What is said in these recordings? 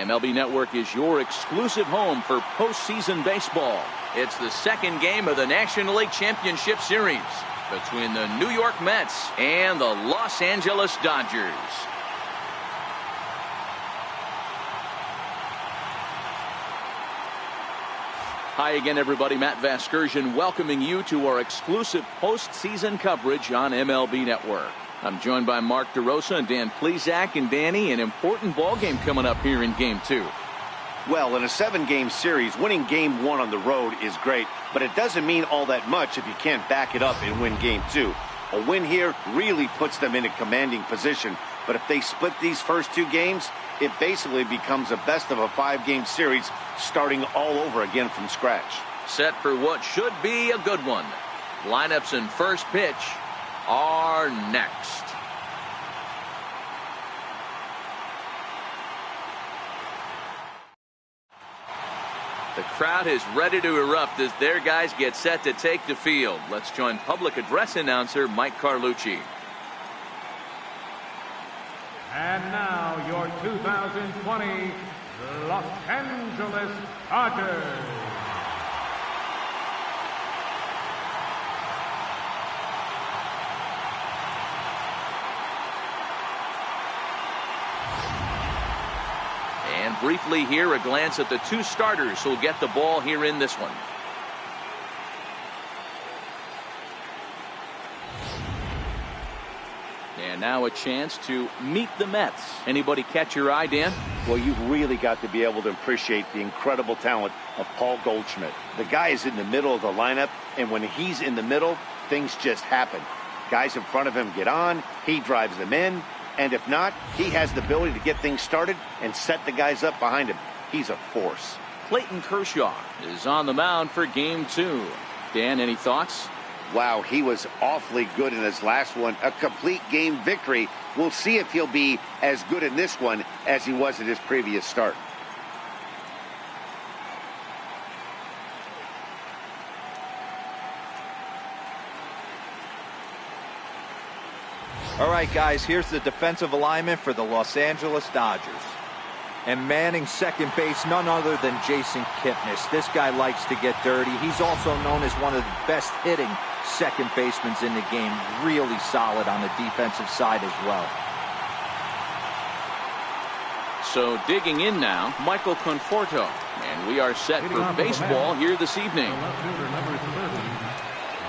MLB Network is your exclusive home for postseason baseball. It's the second game of the National League Championship Series between the New York Mets and the Los Angeles Dodgers. Hi again, everybody. Matt Vasgersian welcoming you to our exclusive postseason coverage on MLB Network. I'm joined by Mark DeRosa and Dan Plesac. And Danny, an important ball game coming up here in Game 2. Well, in a 7-game series, winning Game 1 on the road is great, but it doesn't mean all that much if you can't back it up and win Game 2. A win here really puts them in a commanding position, but if they split these first 2 games, it basically becomes a best of a 5-game series starting all over again from scratch. Set for what should be a good one. Lineups and first pitch are next. The crowd is ready to erupt as their guys get set to take the field. Let's join public address announcer Mike Carlucci. And now your 2020 Los Angeles Dodgers. And briefly here, a glance at the 2 starters who'll get the ball here in this one. And now a chance to meet the Mets. Anybody catch your eye, Dan? Well, you've really got to be able to appreciate the incredible talent of Paul Goldschmidt. The guy is in the middle of the lineup, and when he's in the middle, things just happen. Guys in front of him get on, he drives them in, and if not, he has the ability to get things started and set the guys up behind him. He's a force. Clayton Kershaw is on the mound for Game 2. Dan, any thoughts? Wow, he was awfully good in his last one. A complete game victory. We'll see if he'll be as good in this one as he was in his previous start. All right, guys, here's the defensive alignment for the Los Angeles Dodgers. And manning second base, none other than Jason Kipnis. This guy likes to get dirty. He's also known as one of the best hitting second basemen in the game. Really solid on the defensive side as well. So digging in now, Michael Conforto. And we are set for baseball here this evening. Left fielder number 30,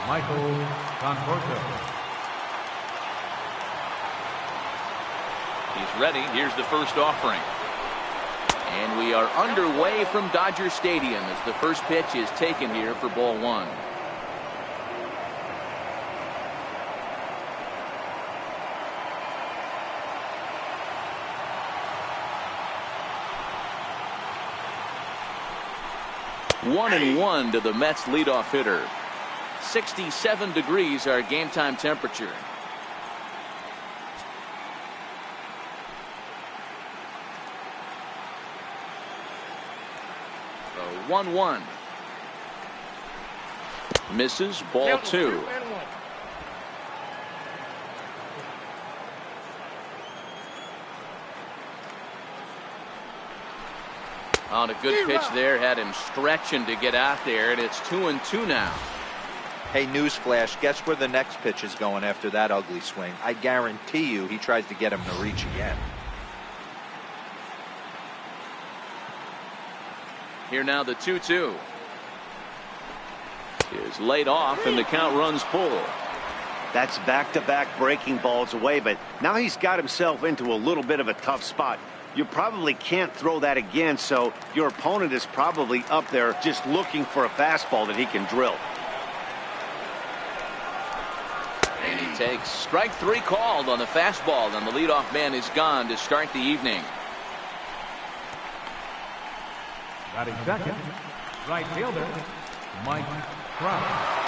Michael Conforto. He's ready. Here's the first offering. And we are underway from Dodger Stadium as the first pitch is taken here for ball 1. One and one to the Mets leadoff hitter. 67 degrees our game time temperature. 1-1. Misses, ball 2. On a good pitch there, had him stretching to get out there, and it's 2-2 now. Hey, newsflash, guess where the next pitch is going after that ugly swing? I guarantee you he tries to get him to reach again. Here now the 2-2 is laid off and the count runs full. That's back-to-back breaking balls away, but now he's got himself into a little bit of a tough spot. You probably can't throw that again, so your opponent is probably up there just looking for a fastball that he can drill. And he takes strike 3 called on the fastball, and the leadoff man is gone to start the evening. Batting second, right fielder, Mike Trout.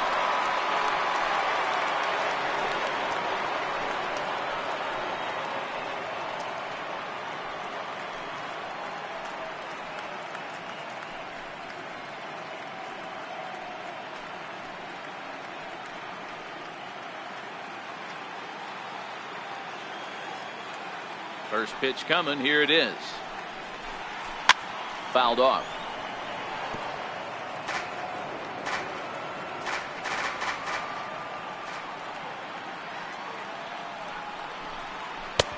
First pitch coming. Here it is. fouled off.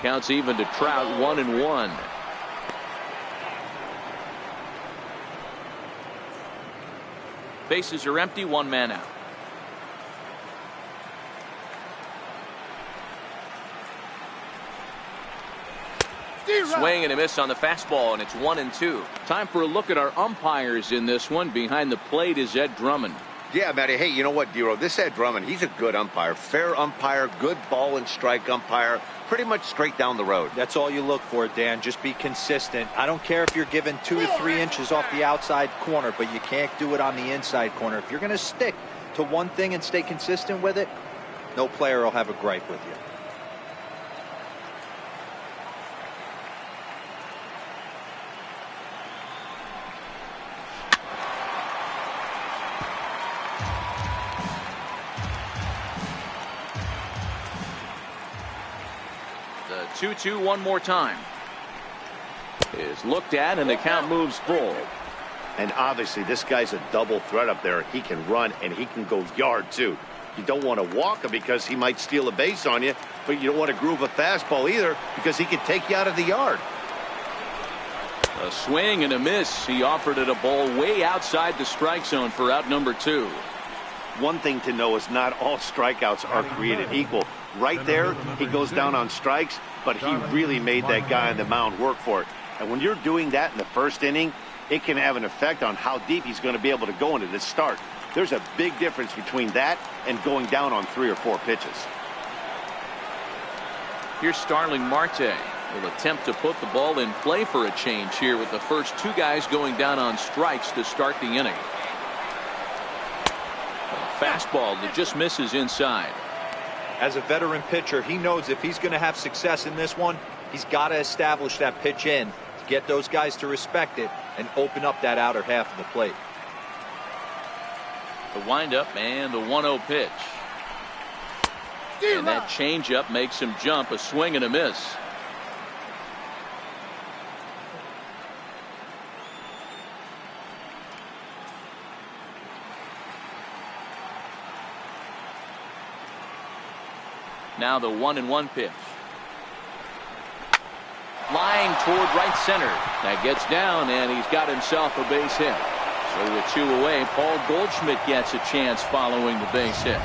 Counts even to Trout, 1-1. Bases are empty, one man out. Swing and a miss on the fastball, and it's 1-2. Time for a look at our umpires in this one. Behind the plate is Ed Drummond. Yeah, Matty. Hey, you know what, Dero? This Ed Drummond, he's a good umpire. Fair umpire, good ball and strike umpire. Pretty much straight down the road. That's all you look for, Dan. Just be consistent. I don't care if you're given 2 to 3 inches off the outside corner, but you can't do it on the inside corner. If you're going to stick to one thing and stay consistent with it, no player will have a gripe with you. The 2-2 one more time. Is looked at and the count moves full. And obviously this guy's a double threat up there. He can run and he can go yard too. You don't want to walk him because he might steal a base on you, but you don't want to groove a fastball either because he can take you out of the yard. A swing and a miss. He offered it a ball way outside the strike zone for out number 2. One thing to know is not all strikeouts are created equal. Right there, he goes down on strikes, but he really made that guy on the mound work for it. And when you're doing that in the first inning, it can have an effect on how deep he's going to be able to go into this start. There's a big difference between that and going down on 3 or 4 pitches. Here's Starling Marte. Will attempt to put the ball in play for a change here with the first 2 guys going down on strikes to start the inning. A fastball that just misses inside. As a veteran pitcher, he knows if he's going to have success in this one, he's got to establish that pitch in to get those guys to respect it and open up that outer half of the plate. The windup and the 1-0 pitch. And that changeup makes him jump. A swing and a miss. Now the 1-1 pitch. Flying toward right center. That gets down, and he's got himself a base hit. So with 2 away, Paul Goldschmidt gets a chance following the base hit.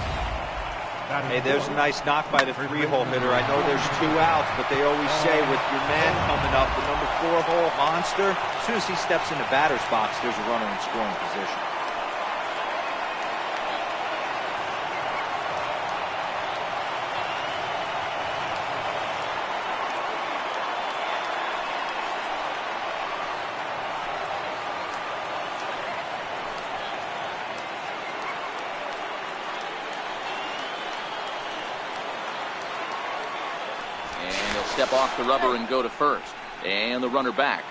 Hey, there's a nice knock by the 3-hole hitter. I know there's 2 outs, but they always say with your man coming up, the number 4-hole monster, as soon as he steps in the batter's box, there's a runner in scoring position. Step off the rubber and go to first. And the runner back.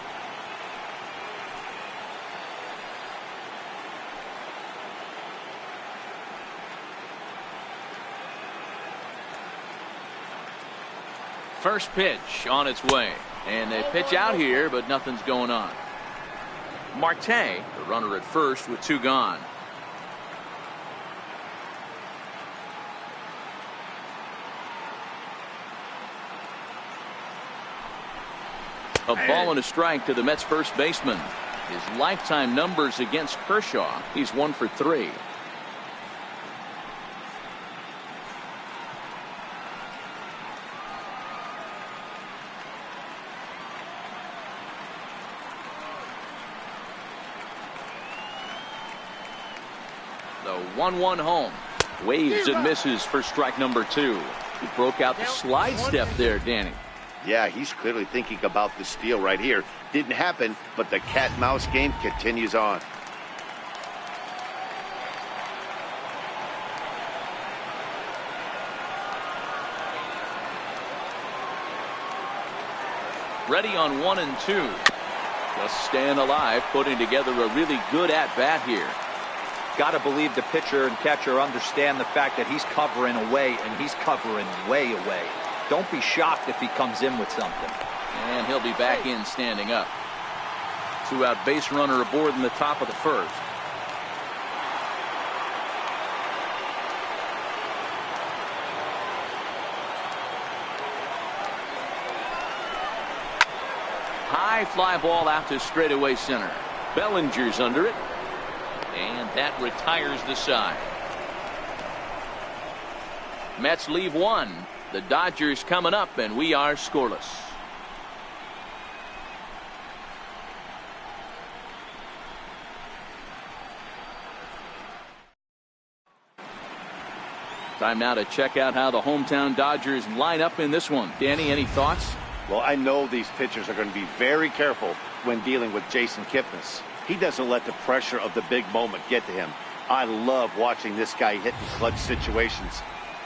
First pitch on its way. And they pitch out here, but nothing's going on. Marte, the runner at first with 2 gone. A ball and a strike to the Mets first baseman. His lifetime numbers against Kershaw, he's 1 for 3. The 1-1 home. Waves and misses for strike number 2. He broke out the slide step there, Danny. Yeah, he's clearly thinking about the steal right here. Didn't happen, but the cat-mouse game continues on. Ready on 1 and 2. Just staying alive, putting together a really good at-bat here. Got to believe the pitcher and catcher understand the fact that he's covering away, and he's covering way away. Don't be shocked if he comes in with something. And he'll be back in standing up. 2-out base runner aboard in the top of the first. High fly ball out to straightaway center. Bellinger's under it, and that retires the side. Mets leave one. The Dodgers coming up, and we are scoreless. Time now to check out how the hometown Dodgers line up in this one. Danny, any thoughts? Well, I know these pitchers are going to be very careful when dealing with Jason Kipnis. He doesn't let the pressure of the big moment get to him. I love watching this guy hit in clutch situations.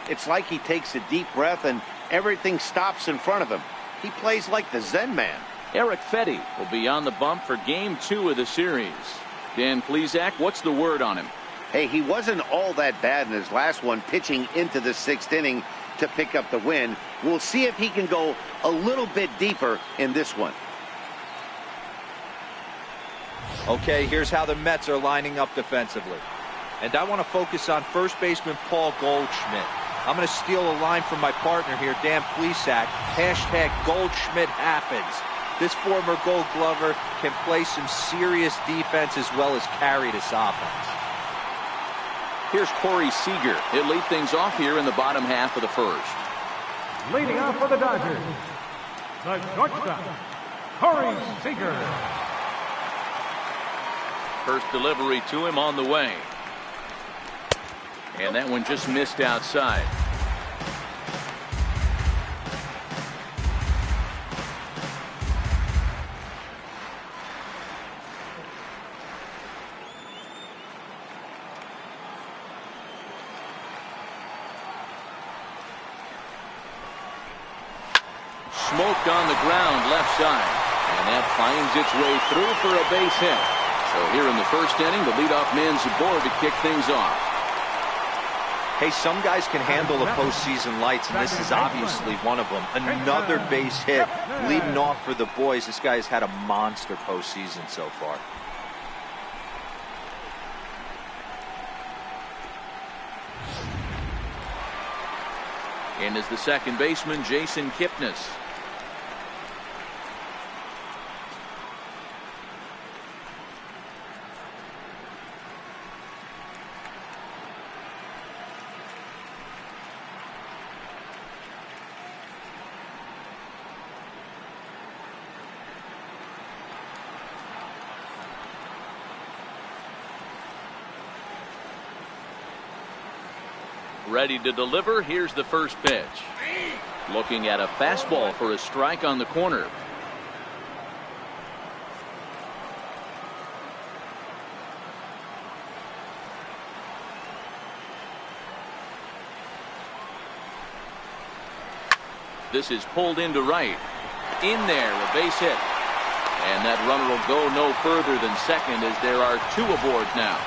It's like he takes a deep breath and everything stops in front of him. He plays like the Zen man. Eric Fetty will be on the bump for Game 2 of the series. Dan Plesac, what's the word on him? Hey, he wasn't all that bad in his last one, pitching into the 6th inning to pick up the win. We'll see if he can go a little bit deeper in this one. Okay, here's how the Mets are lining up defensively. And I want to focus on first baseman Paul Goldschmidt. I'm going to steal a line from my partner here, Dan Plesac. Hashtag Goldschmidt happens. This former Gold Glover can play some serious defense as well as carry this offense. Here's Corey Seager. He'll lead things off here in the bottom half of the first. Leading off for the Dodgers, the shortstop, Corey Seager. First delivery to him on the way. And that one just missed outside. Smoked on the ground left side. And that finds its way through for a base hit. So here in the first inning, the leadoff man's aboard to kick things off. Hey, some guys can handle the postseason lights, and this is obviously one of them. Another base hit leading off for the boys. This guy's had a monster postseason so far. In is the second baseman, Jason Kipnis. Ready to deliver. Here's the first pitch. Looking at a fastball for a strike on the corner. This is pulled into right. In there, a base hit. And that runner will go no further than second as there are two aboard now.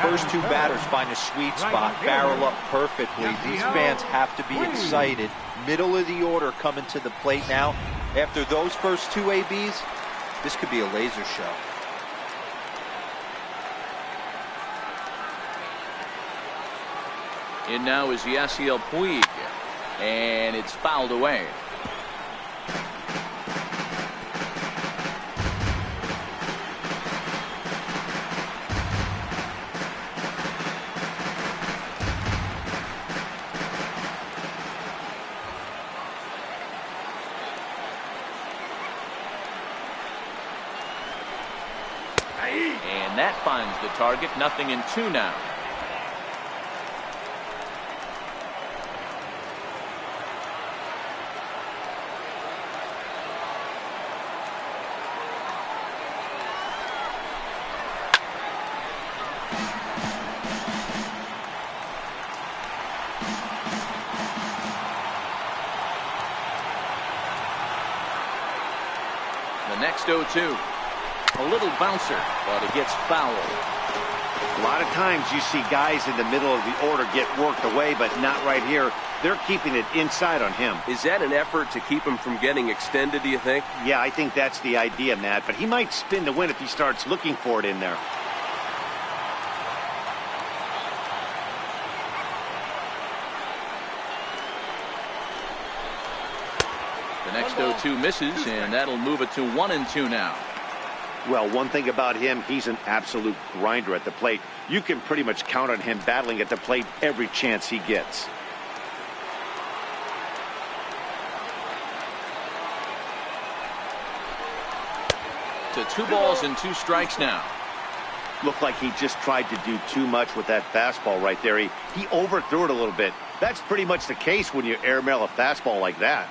First two batters find a sweet spot, barrel up perfectly. These fans have to be excited. Middle of the order coming to the plate now. After those first two ABs, this could be a laser show. In now is Yasiel Puig, and it's fouled away. And that finds the target. 0-2 now. The next 0-2. A little bouncer, but it gets fouled. A lot of times you see guys in the middle of the order get worked away, but not right here. They're keeping it inside on him. Is that an effort to keep him from getting extended, do you think? Yeah, I think that's the idea, Matt. But he might spin to win if he starts looking for it in there. The next 0-2 misses, and that'll move it to 1-2 now. Well, one thing about him, he's an absolute grinder at the plate. You can pretty much count on him battling at the plate every chance he gets. To 2 balls and 2 strikes now. Looked like he just tried to do too much with that fastball right there. He overthrew it a little bit. That's pretty much the case when you airmail a fastball like that.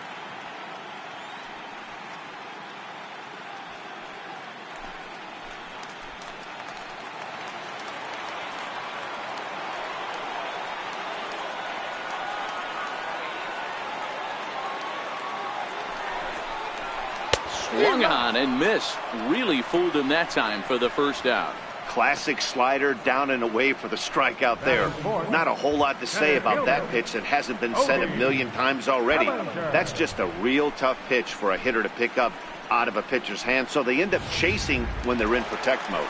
Swung on and missed. Really fooled him that time for the first out. Classic slider down and away for the strikeout there. Not a whole lot to say about that pitch that hasn't been said a million times already. That's just a real tough pitch for a hitter to pick up out of a pitcher's hand, so they end up chasing when they're in protect mode.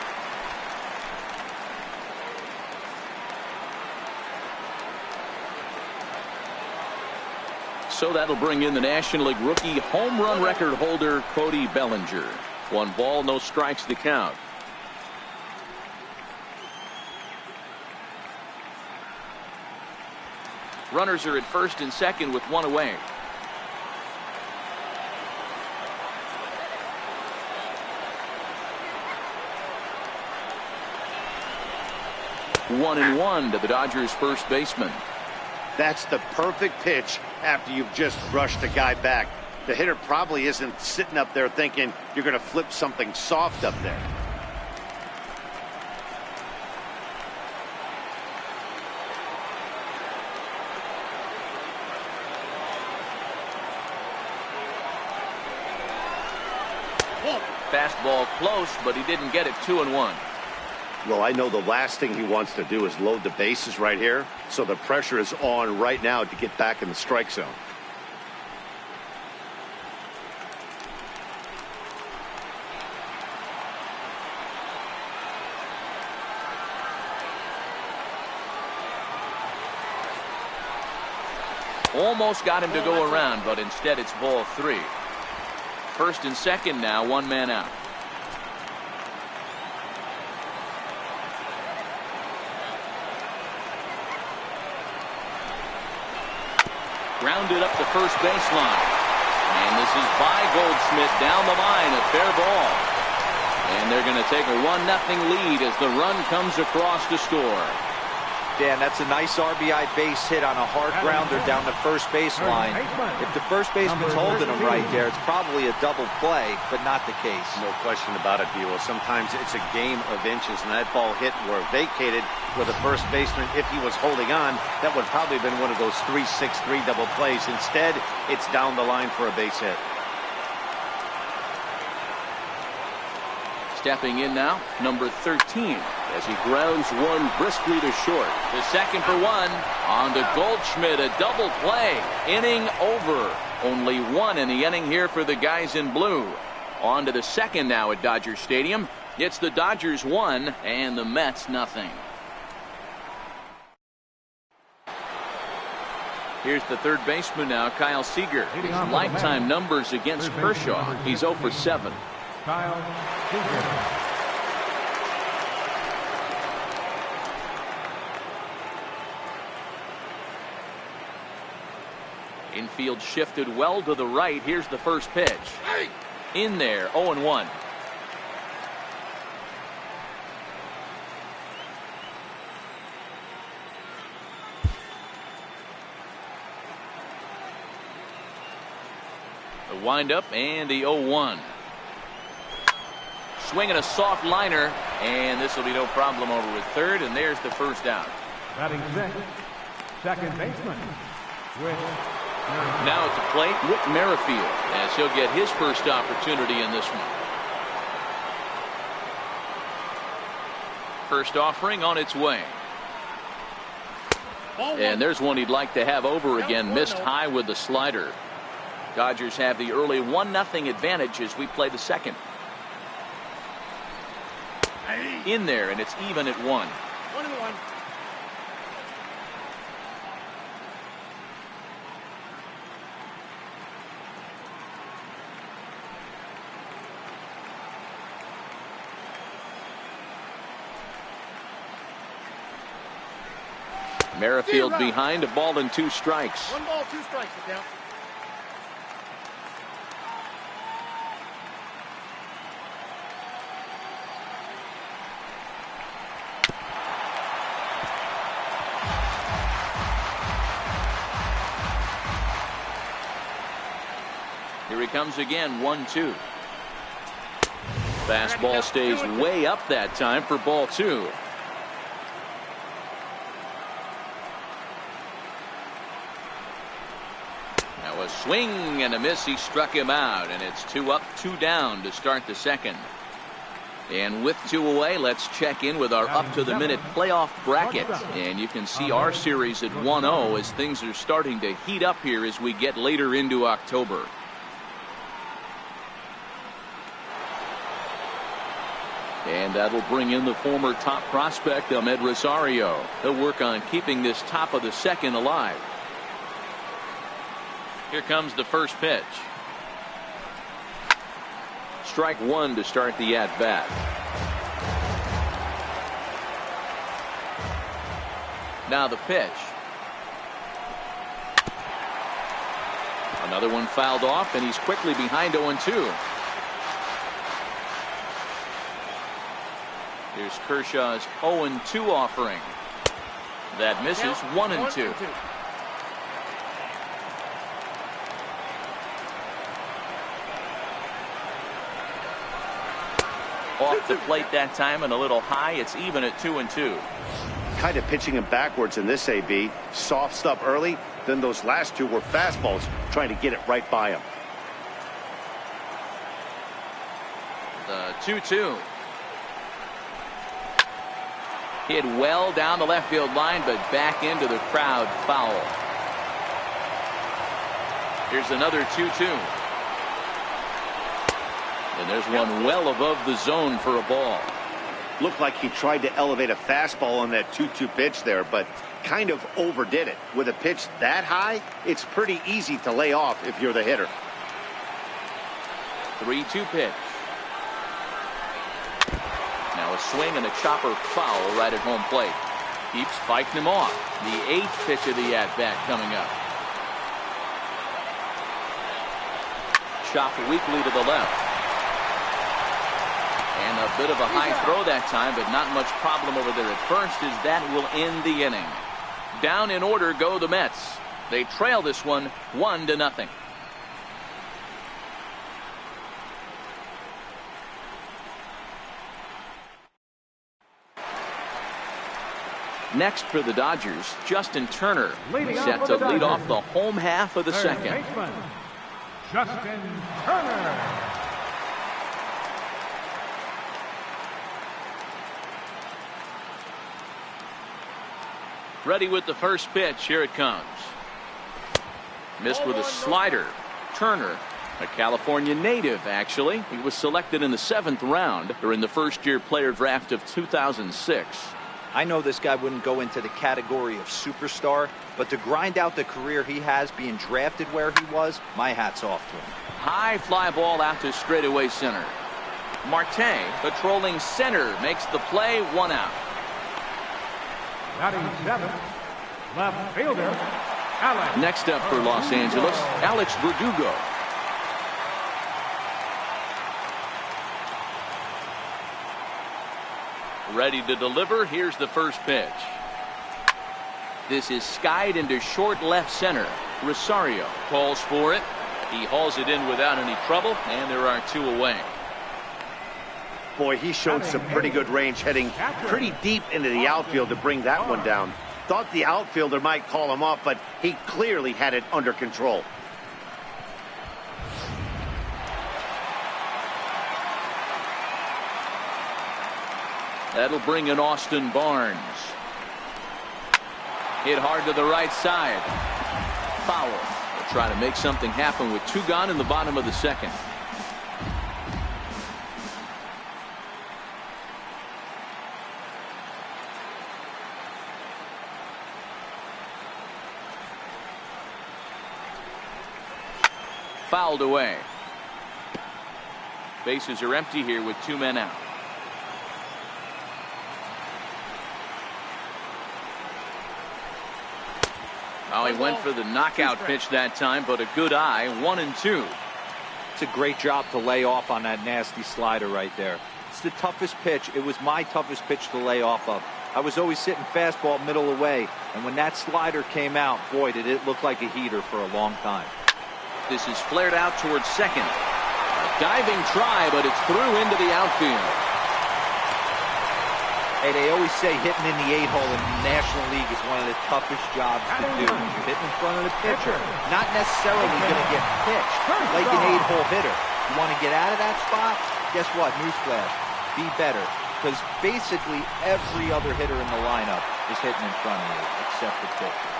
So that'll bring in the National League rookie home run record holder Cody Bellinger. 1 ball, no strikes to count. Runners are at first and second with 1 away. One and 1 to the Dodgers first baseman. That's the perfect pitch after you've just brushed a guy back. The hitter probably isn't sitting up there thinking you're going to flip something soft up there. Fastball close, but he didn't get it. 2-1. Well, I know the last thing he wants to do is load the bases right here, so the pressure is on right now to get back in the strike zone. Almost got him to go around, but instead it's ball 3. First and second now, 1 man out. Grounded up the first baseline. And this is by Goldschmidt down the line, a fair ball. And they're going to take a 1-0 lead as the run comes across to score. Dan, that's a nice RBI base hit on a hard grounder down the first baseline. If the first baseman's holding him right there, it's probably a double play, but not the case. No question about it, Buell. Sometimes it's a game of inches, and that ball hit were vacated with the first baseman. If he was holding on, that would probably have been one of those 3-6-3 double plays. Instead, it's down the line for a base hit. Stepping in now, number 13, as he grounds one briskly to short. The second for 1. On to Goldschmidt, a double play. Inning over. Only 1 in the inning here for the guys in blue. On to the second now at Dodger Stadium. It's the Dodgers 1 and the Mets nothing. Here's the third baseman now, Kyle Seager. His lifetime numbers against Kershaw. He's 0 for 7. Kyle Seager. Infield shifted well to the right. Here's the first pitch. In there, 0-1. The windup and the 0-1. Swinging a soft liner, and this will be no problem over at third, and there's the first out. Batting sixth, second baseman. Now at the plate, Whit Merrifield, as he'll get his first opportunity in this one. first offering on its way. And there's one he'd like to have over again. Missed high with the slider. Dodgers have the early 1-0 advantage as we play the second. In there, and it's even at 1. 1-1. Merrifield behind, a ball and 2 strikes. 1 ball, 2 strikes. It down. Here he comes again, 1-2. Fastball stays way up that time for ball 2. Now a swing and a miss. He struck him out, and it's 2 up, 2 down to start the second. And with 2 away, let's check in with our up-to-the-minute playoff bracket. And you can see our series at 1-0 as things are starting to heat up here as we get later into October. And that'll bring in the former top prospect, Ahmed Rosario. He'll work on keeping this top of the second alive. Here comes the first pitch. Strike 1 to start the at-bat. Now the pitch. Another one fouled off, and he's quickly behind 0-2. Here's Kershaw's 0-2 offering. That misses. 1-2. Off the plate that time and a little high. It's even at 2-2. Kind of pitching him backwards in this AB. Soft stuff early, then those last 2 were fastballs, trying to get it right by him. The 2-2. Hit well down the left field line, but back into the crowd, foul. Here's another 2-2. And there's one well above the zone for a ball. Looked like he tried to elevate a fastball on that 2-2 pitch there, but kind of overdid it. With a pitch that high, it's pretty easy to lay off if you're the hitter. 3-2 pitch. Now a swing and a chopper foul right at home plate. Keeps fighting him off. The 8th pitch of the at-bat coming up. Chopped weakly to the left. And a bit of a high throw that time, but not much problem over there at first, as that will end the inning. Down in order go the Mets. They trail this one 1-0. Next for the Dodgers, Justin Turner, set to lead off the home half of the second. Justin Turner. Ready with the first pitch. Here it comes. Missed with a slider. Turner, a California native, actually. He was selected in the 7th round during the first-year player draft of 2006. I know this guy wouldn't go into the category of superstar, but to grind out the career he has being drafted where he was, my hat's off to him. High fly ball out to straightaway center. Marte, patrolling center, makes the play. 1 out. Batting 7th, left fielder, Alex. Next up for Los Angeles, Alex Verdugo. Ready to deliver. Here's the first pitch. This is skied into short left center. Rosario calls for it. He hauls it in without any trouble, and there are 2 away. Boy, he showed some pretty good range, heading pretty deep into the outfield to bring that one down. Thought the outfielder might call him up, but he clearly had it under control. That'll bring in Austin Barnes. Hit hard to the right side. Foul. They'll try to make something happen with 2 gone in the bottom of the second. Fouled away. Bases are empty here with 2 men out. Oh, he went for the knockout pitch that time, but a good eye. 1-2. It's a great job to lay off on that nasty slider right there. It's the toughest pitch. It was my toughest pitch to lay off of. I was always sitting fastball middle away, and when that slider came out, boy, did it look like a heater for a long time. This is flared out towards second. A diving try, but it's through into the outfield. Hey, they always say hitting in the 8-hole in the National League is one of the toughest jobs to do. You're hitting in front of the pitcher, not necessarily going to get pitched like an 8-hole hitter. You want to get out of that spot? Guess what? Newsflash. Be better. Because basically every other hitter in the lineup is hitting in front of you, except the pitcher.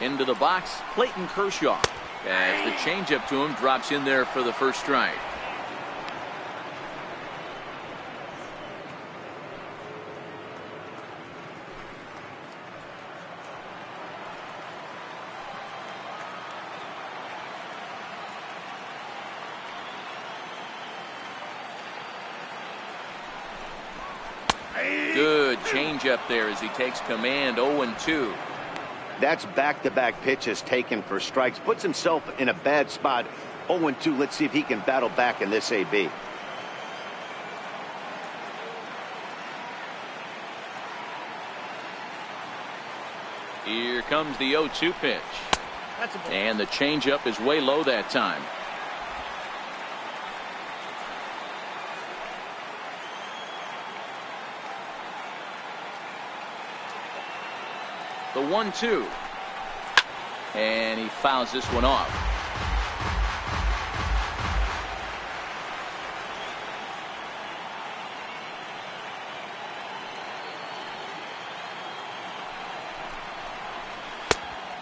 Into the box, Clayton Kershaw. As the changeup to him drops in there for the first strike. Good changeup there as he takes command. 0-2. That's back-to-back pitches taken for strikes. Puts himself in a bad spot. 0-2. Let's see if he can battle back in this AB. Here comes the 0-2 pitch. That's a ball. And the changeup is way low that time. The 1-2. And he fouls this one off.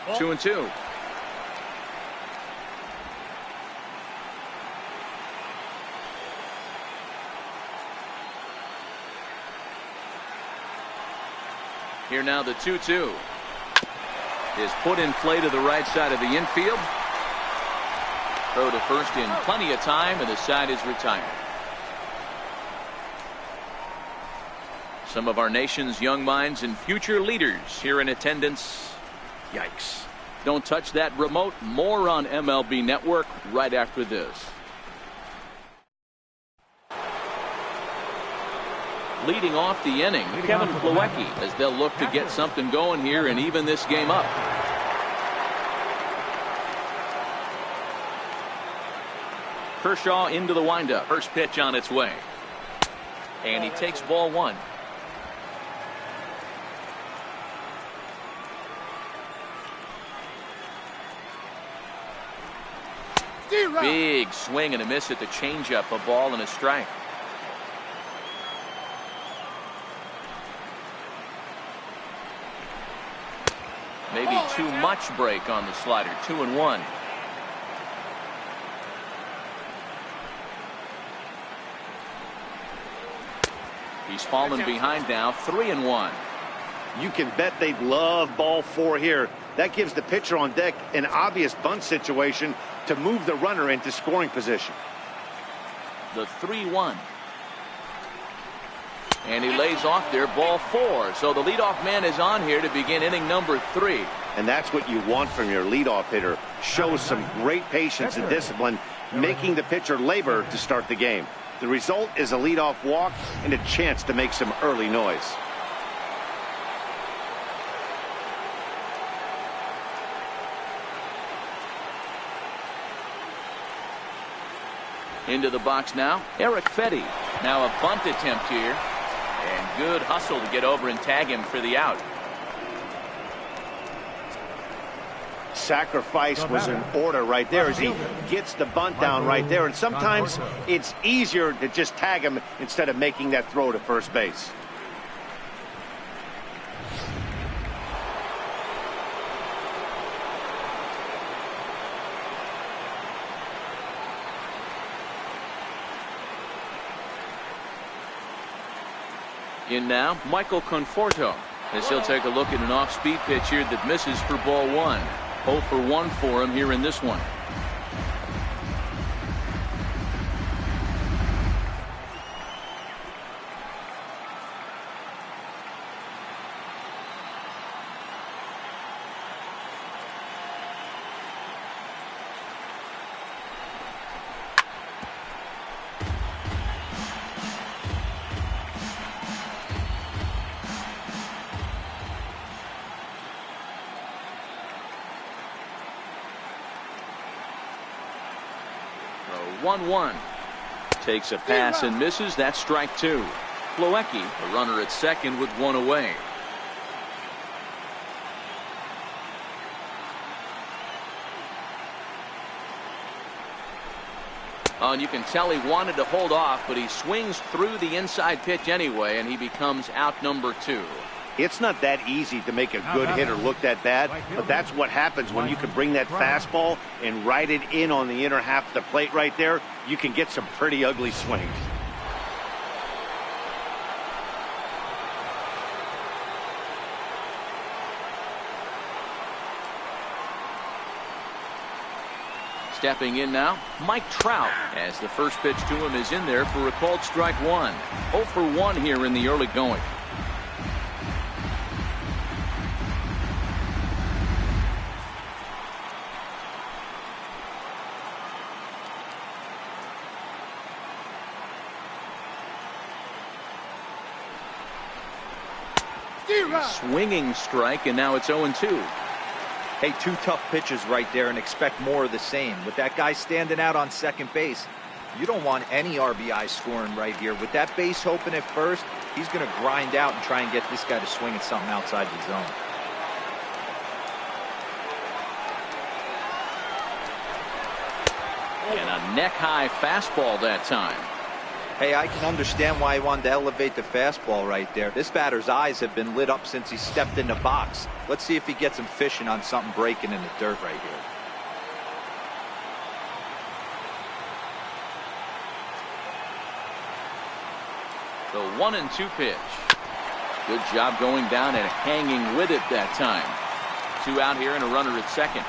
Ball. 2-2. Here now the 2-2. Is put in play to the right side of the infield. Throw to first in plenty of time, and the side is retired. Some of our nation's young minds and future leaders here in attendance. Yikes. Don't touch that remote. More on MLB Network right after this. Leading off the inning, Kevin Plawecki, as they'll look to get something going here and even this game up. Kershaw into the windup. First pitch on its way. And he takes ball 1. Big swing and a miss at the changeup. A ball and a strike. Maybe too much break on the slider. 2-1. He's fallen behind now. 3-1. You can bet they'd love ball 4 here. That gives the pitcher on deck an obvious bunt situation to move the runner into scoring position. The 3-1. And he lays off there, ball 4. So the leadoff man is on here to begin inning number 3. And that's what you want from your leadoff hitter. Shows some great patience and discipline, making the pitcher labor to start the game. The result is a leadoff walk and a chance to make some early noise. Into the box now, Eric Fetty. Now a bunt attempt here. And good hustle to get over and tag him for the out. Sacrifice was in order right there as he gets the bunt down right there. And sometimes it's easier to just tag him instead of making that throw to first base. In now, Michael Conforto, as he'll take a look at an off-speed pitch here that misses for ball one. 0 for 1 for him here in this one. So 1-1. Takes a pass and misses. That's strike two. Plawecki, a runner at second with one away. Oh, and you can tell he wanted to hold off, but he swings through the inside pitch anyway, and he becomes out number two. It's not that easy to make a good hitter look that bad, but that's what happens when you can bring that fastball and ride it in on the inner half of the plate right there. You can get some pretty ugly swings. Stepping in now, Mike Trout, as the first pitch to him is in there for a called strike one. 0 for 1 here in the early going. Swinging strike, and now it's 0-2. Hey, two tough pitches right there, and expect more of the same. With that guy standing out on second base, you don't want any RBI scoring right here. With that base open at first, he's going to grind out and try and get this guy to swing at something outside the zone. And a neck-high fastball that time. Hey, I can understand why he wanted to elevate the fastball right there. This batter's eyes have been lit up since he stepped in the box. Let's see if he gets him fishing on something breaking in the dirt right here. The 1-2 pitch. Good job going down and hanging with it that time. Two out here and a runner at second.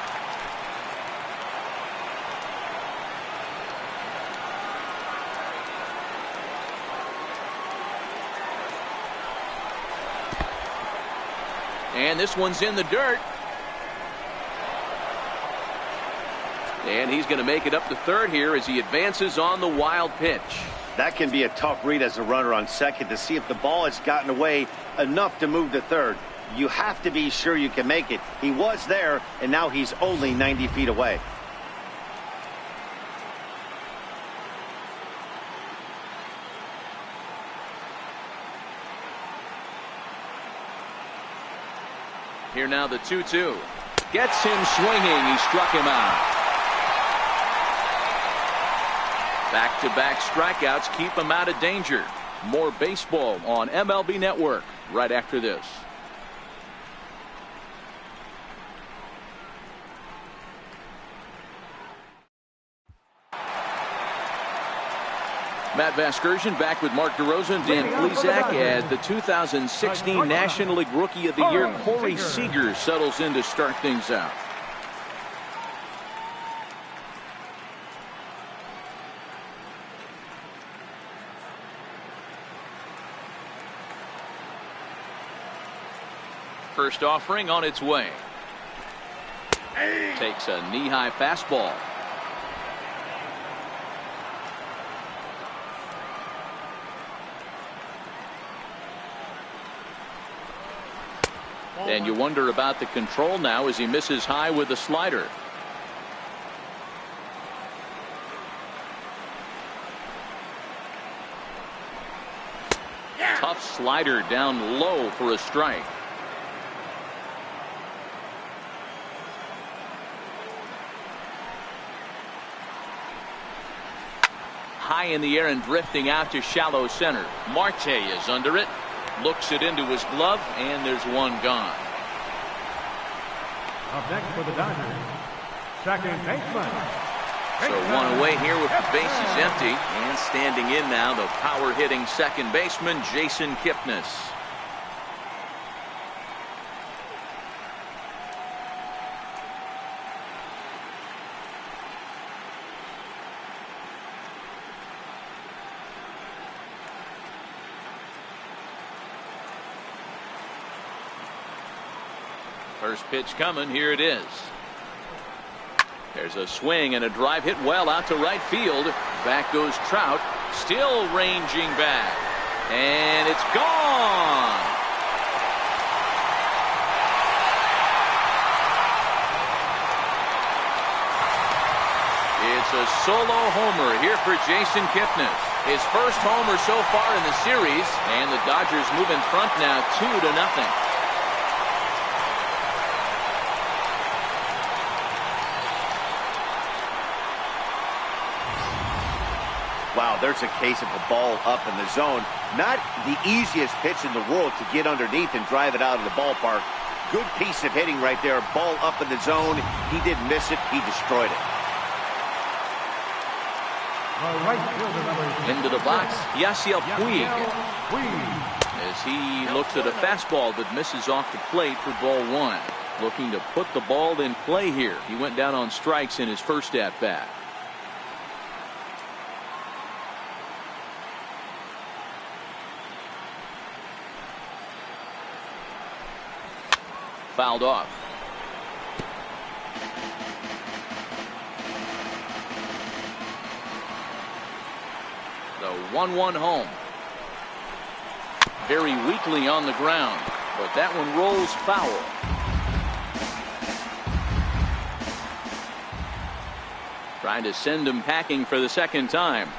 And this one's in the dirt. And he's going to make it up to third here as he advances on the wild pitch. That can be a tough read as a runner on second to see if the ball has gotten away enough to move to third. You have to be sure you can make it. He was there, and now he's only 90 feet away. Here now the 2-2. Gets him swinging. He struck him out. Back-to-back strikeouts keep him out of danger. More baseball on MLB Network right after this. Matt Vasgersian back with Mark DeRosa and Dan Plesac as the 2016 National League Rookie of the Year, Corey Seager, settles in to start things out. First offering on its way. Takes a knee-high fastball. And you wonder about the control now as he misses high with the slider. Tough slider down low for a strike. high in the air and drifting out to shallow center. Marte is under it. Looks it into his glove, and there's one gone. Up next for the Dodgers, second baseman. So one away here with the bases empty. And standing in now, the power-hitting second baseman, Jason Kipnis. First pitch coming. Here it is. There's a swing and a drive hit well out to right field. Back goes Trout, still ranging back, and it's gone. It's a solo homer here for Jason Kipnis. His first homer so far in the series, and the Dodgers move in front now 2-0. Wow, there's a case of a ball up in the zone. Not the easiest pitch in the world to get underneath and drive it out of the ballpark. Good piece of hitting right there. Ball up in the zone. He didn't miss it. He destroyed it. Into the box, Yasiel Puig. As he looks at a fastball that misses off the plate for ball one. Looking to put the ball in play here. He went down on strikes in his first at-bat. Fouled off. The 1-1 home. Very weakly on the ground, but that one rolls foul. Trying to send him packing for the second time.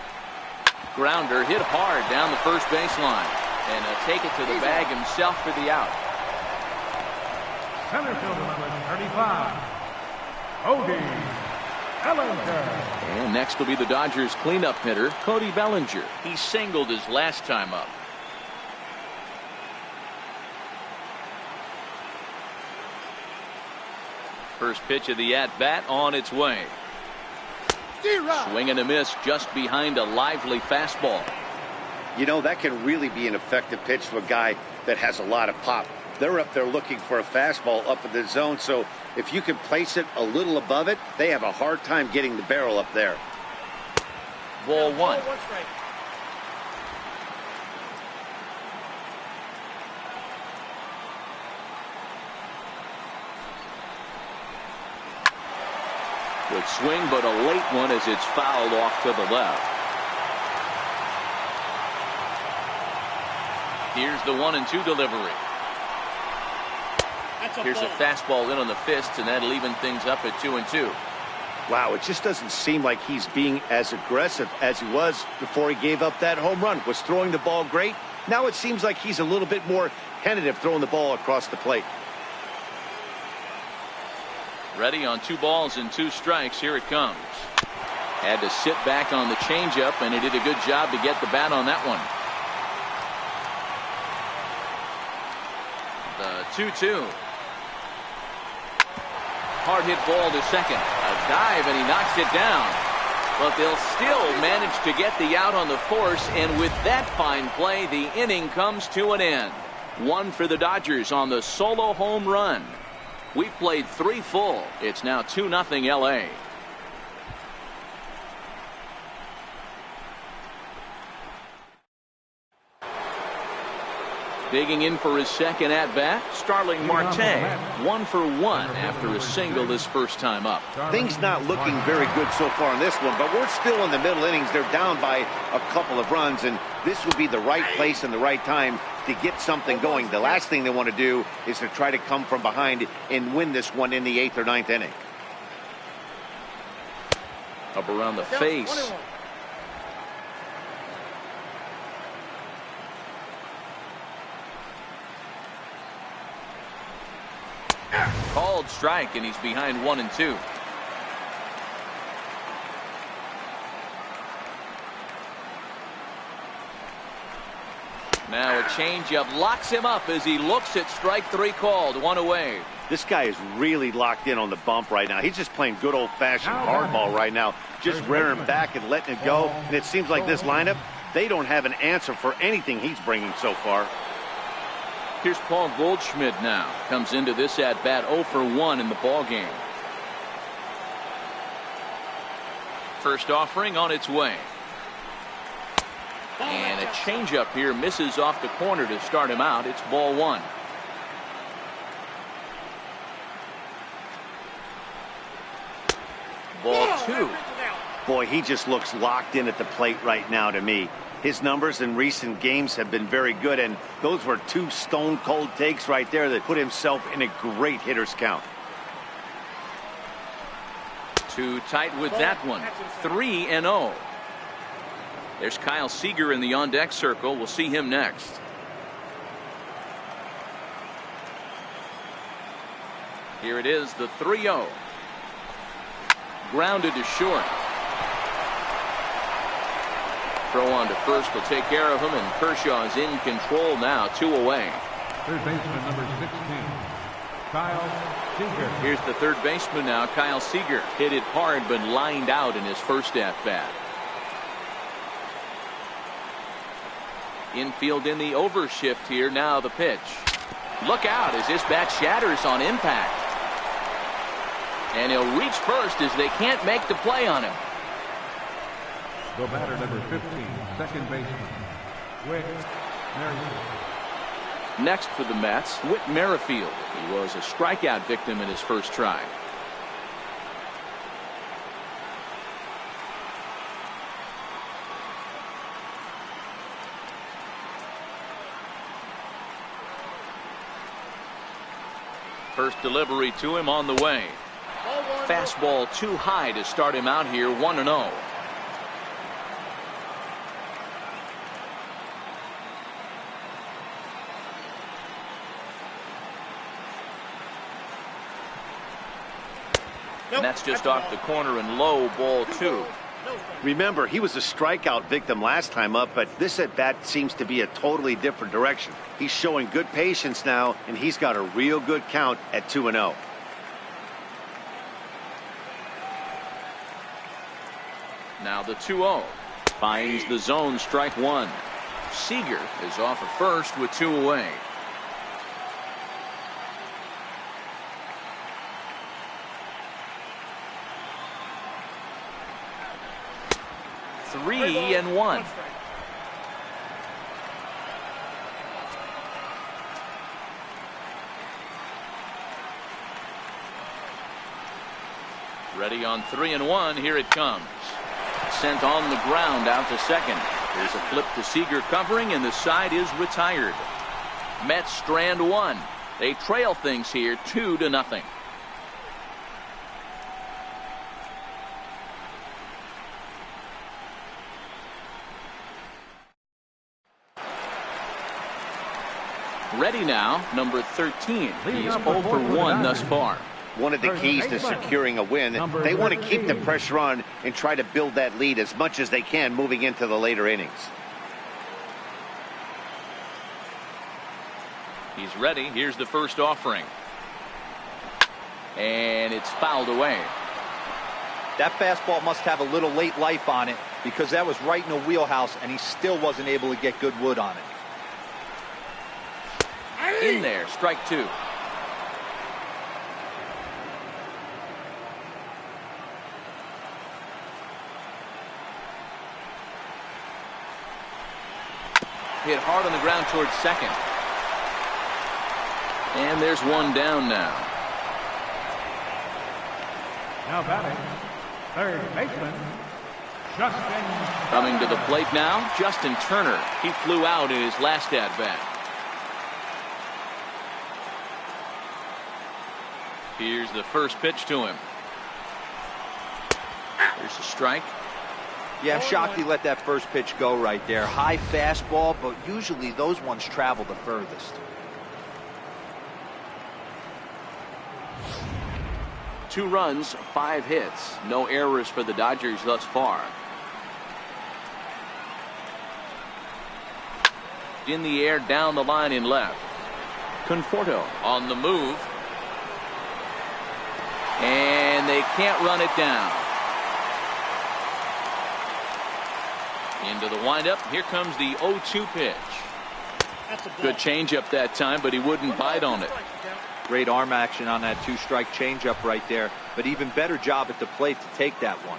Grounder hit hard down the first baseline, and take it to the bag himself for the out. Center fielder number 35, Cody Bellinger. And next will be the Dodgers cleanup hitter, Cody Bellinger. He singled his last time up. First pitch of the at-bat on its way. Swing and a miss just behind a lively fastball. You know, that can really be an effective pitch to a guy that has a lot of pop. They're up there looking for a fastball up in the zone, so if you can place it a little above it, they have a hard time getting the barrel up there. Ball one. Good swing, but a late one as it's fouled off to the left. Here's the 1-2 delivery. Here's a fastball in on the fist, and that'll even things up at 2-2. Wow, it just doesn't seem like he's being as aggressive as he was before he gave up that home run. Was throwing the ball great. Now it seems like he's a little bit more tentative throwing the ball across the plate. Ready on 2 balls and 2 strikes. Here it comes. Had to sit back on the changeup, and he did a good job to get the bat on that one. The 2-2. Hard hit ball to second. A dive, and he knocks it down. But they'll still manage to get the out on the force, and with that fine play, the inning comes to an end. 1 for the Dodgers on the solo home run. We've played 3 full. It's now 2-0 LA. Digging in for his second at-bat, Starling Marte. 1 for 1 after a single his first time up. Things not looking very good so far in this one, but we're still in the middle innings. They're down by a couple of runs, and this would be the right place and the right time to get something going. The last thing they want to do is to try to come from behind and win this one in the 8th or 9th inning. Up around the face. Called strike, and he's behind 1-2. Now a changeup locks him up as he looks at strike 3 called. 1 away. This guy is really locked in on the bump right now. He's just playing good old-fashioned hardball right now, just rearing back and letting it go. And it seems like this lineup, they don't have an answer for anything he's bringing so far. Here's Paul Goldschmidt now. Comes into this at-bat 0 for 1 in the ballgame. First offering on its way. And a changeup here misses off the corner to start him out. It's ball 1. Ball 2. Boy, he just looks locked in at the plate right now to me. His numbers in recent games have been very good, and those were 2 stone-cold takes right there that put himself in a great hitter's count. Too tight with that one. 3-0. There's Kyle Seager in the on-deck circle. We'll see him next. Here it is, the 3-0. Grounded to short. Throw on to first will take care of him, and Kershaw is in control now. 2 away. Third baseman number 16, Kyle Seager. Here's the third baseman now, Kyle Seager. Hit it hard but lined out in his first at-bat. Infield in the overshift here. Now the pitch. Look out as this bat shatters on impact. And he'll reach first as they can't make the play on him. The batter number 15, second baseman, Whit Merrifield. Next for the Mets, Whit Merrifield. He was a strikeout victim in his first try. First delivery to him on the way. Fastball too high to start him out here. 1-0. And that's just off the corner and low, ball 2. Remember, he was a strikeout victim last time up, but this at-bat seems to be a totally different direction. He's showing good patience now, and he's got a real good count at 2-0. Now the 2-0. Finds the zone, strike 1. Seager is off at first with 2 away. Three and 1. Ready on 3 and 1. Here it comes. Sent on the ground out to second. There's a flip to Seager covering, and the side is retired. Mets strand 1. They trail things here 2-0. Ready now, number 13. He's 0 for 1 thus far. One of the keys to securing a win, they want to keep the pressure on and try to build that lead as much as they can moving into the later innings. He's ready. Here's the first offering. And it's fouled away. That fastball must have a little late life on it, because that was right in the wheelhouse, and he still wasn't able to get good wood on it. In there, strike 2. Hit hard on the ground towards second. And there's one down now. Now batting, third baseman, Justin. Coming to the plate now, Justin Turner. He flew out in his last at-bat. Here's the first pitch to him. There's a strike. Yeah, I'm shocked he let that first pitch go right there. High fastball, but usually those ones travel the furthest. 2 runs, 5 hits. No errors for the Dodgers thus far. left in the air down the line in left. Conforto on the move. And they can't run it down. Into the windup. Here comes the 0-2 pitch. Good changeup that time, but he wouldn't bite on it. Great arm action on that 2-strike changeup right there, but even better job at the plate to take that one.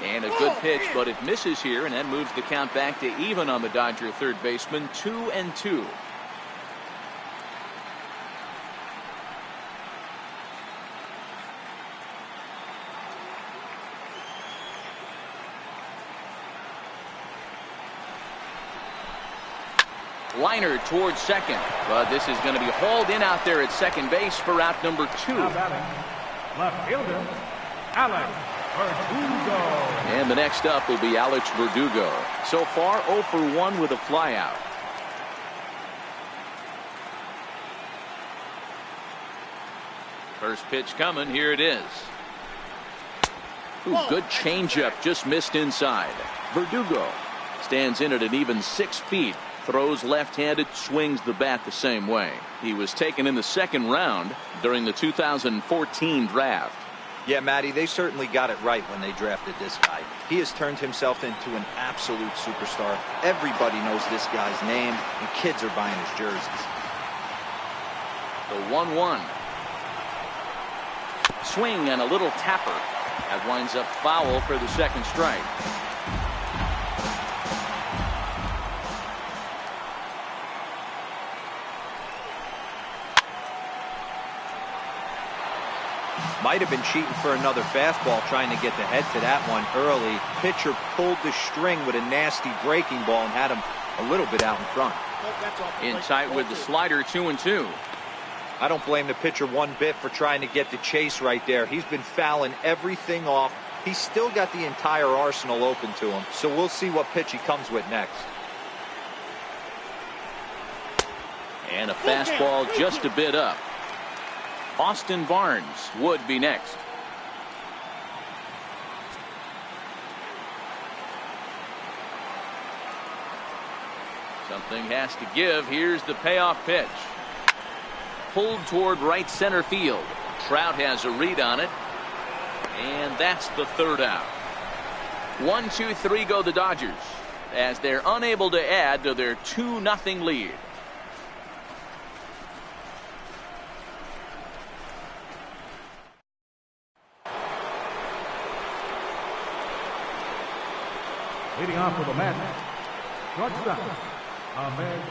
And a good pitch, but it misses here, and that moves the count back to even on the Dodger third baseman, 2-2. Liner towards second, but this is going to be hauled in out there at second base for out number 2. Now batting, left fielder, Alex Verdugo. And the next up will be Alex Verdugo. So far 0 for 1 with a flyout. First pitch coming. Here it is. Ooh, good changeup, just missed inside. Verdugo stands in at an even 6 feet. Throws left-handed, swings the bat the same way. He was taken in the second round during the 2014 draft. Yeah, Matty, they certainly got it right when they drafted this guy. He has turned himself into an absolute superstar. Everybody knows this guy's name, and kids are buying his jerseys. The 1-1. Swing and a little tapper. That winds up foul for the second strike. Might have been cheating for another fastball, trying to get the head to that one early. Pitcher pulled the string with a nasty breaking ball and had him a little bit out in front. In tight with the slider, 2-2. I don't blame the pitcher one bit for trying to get the chase right there. He's been fouling everything off. He's still got the entire arsenal open to him, so we'll see what pitch he comes with next. And a fastball just a bit up. Austin Barnes would be next. Something has to give. Here's the payoff pitch. Pulled toward right center field. Trout has a read on it. And that's the third out. 1, 2, 3 go the Dodgers as they're unable to add to their 2-0 lead. Leading off for the Mets, shortstop, Ahmed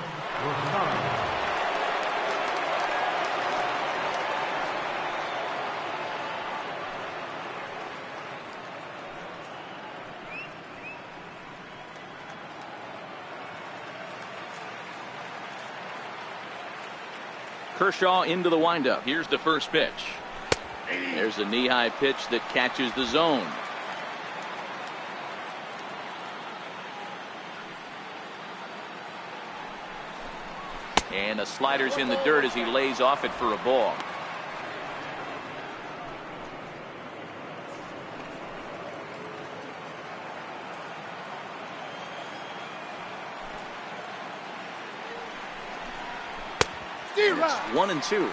Rosario. Kershaw into the windup. Here's the first pitch. There's a knee-high pitch that catches the zone. And the slider's in the dirt as he lays off it for a ball. It's 1-2.